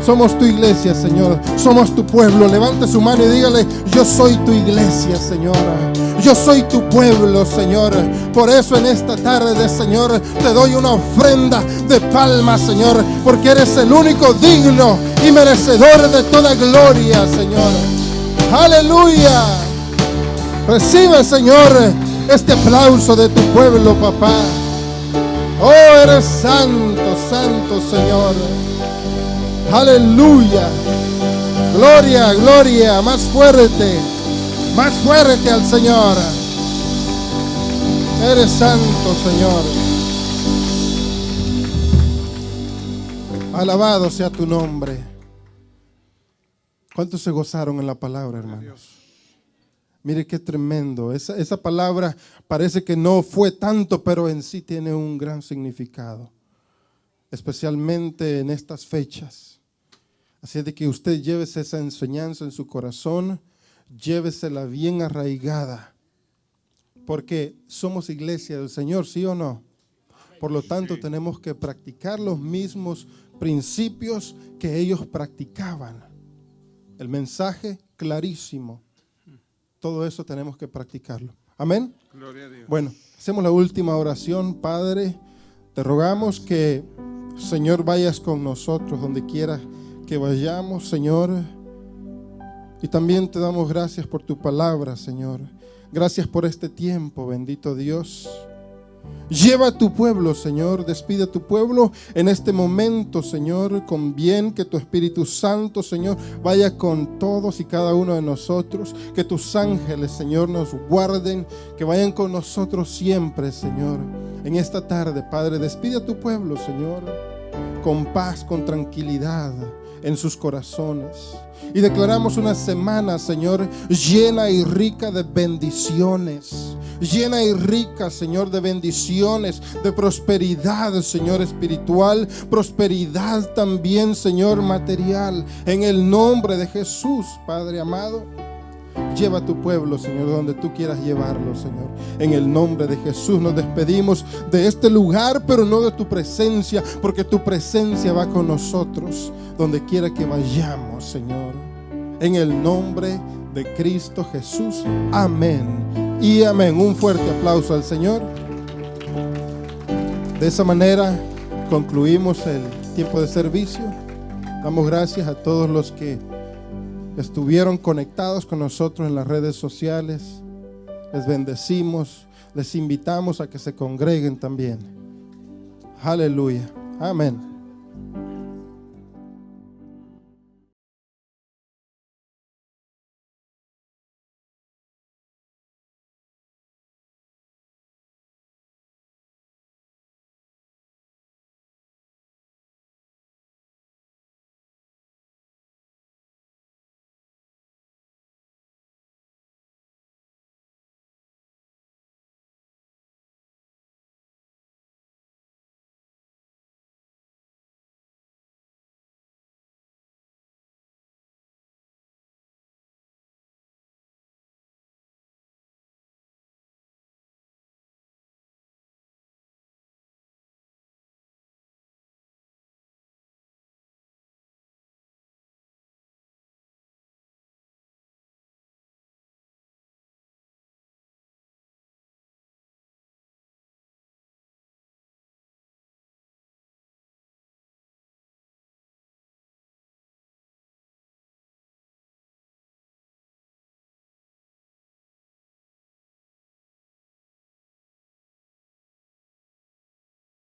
Speaker 4: somos tu iglesia, Señor, somos tu pueblo. Levante su mano y dígale: yo soy tu iglesia, Señora. Yo soy tu pueblo, Señor. Por eso en esta tarde, Señor, te doy una ofrenda de palmas, Señor, porque eres el único digno y merecedor de toda gloria, Señor. Aleluya. Recibe, Señor, este aplauso de tu pueblo, papá. Oh, eres santo, santo, Señor. Aleluya. Gloria, gloria. Más fuerte al Señor. Eres santo, Señor. Alabado sea tu nombre. ¿Cuántos se gozaron en la palabra, hermanos? Mire qué tremendo. Esa palabra parece que no fue tanto, pero en sí tiene un gran significado, especialmente en estas fechas. Así de que usted llévese esa enseñanza en su corazón, llévesela bien arraigada, porque somos iglesia del Señor, ¿sí o no? Por lo tanto, tenemos que practicar los mismos principios que ellos practicaban. El mensaje clarísimo. Todo eso tenemos que practicarlo. Amén.
Speaker 3: Gloria a Dios.
Speaker 4: Bueno, hacemos la última oración. Padre, te rogamos que, Señor, vayas con nosotros donde quiera que vayamos, Señor. Y también te damos gracias por tu palabra, Señor. Gracias por este tiempo, bendito Dios. Lleva a tu pueblo, Señor, despide a tu pueblo en este momento, Señor, con bien, que tu Espíritu Santo, Señor, vaya con todos y cada uno de nosotros, que tus ángeles, Señor, nos guarden, que vayan con nosotros siempre, Señor. En esta tarde, Padre, despide a tu pueblo, Señor, con paz, con tranquilidad en sus corazones. Y declaramos una semana, Señor, llena y rica de bendiciones. Llena y rica, Señor, de bendiciones, de prosperidad, Señor, espiritual, prosperidad también, Señor, material. En el nombre de Jesús, Padre amado, Lleva a tu pueblo, Señor, donde tú quieras llevarlo, Señor. En el nombre de Jesús nos despedimos de este lugar, pero no de tu presencia, porque tu presencia va con nosotros donde quiera que vayamos, Señor. En el nombre de Cristo Jesús. Amén y amén. Un fuerte aplauso al Señor. De esa manera concluimos el tiempo de servicio. Damos gracias a todos los que estuvieron conectados con nosotros en las redes sociales. Les bendecimos, les invitamos a que se congreguen también. Aleluya. Amén.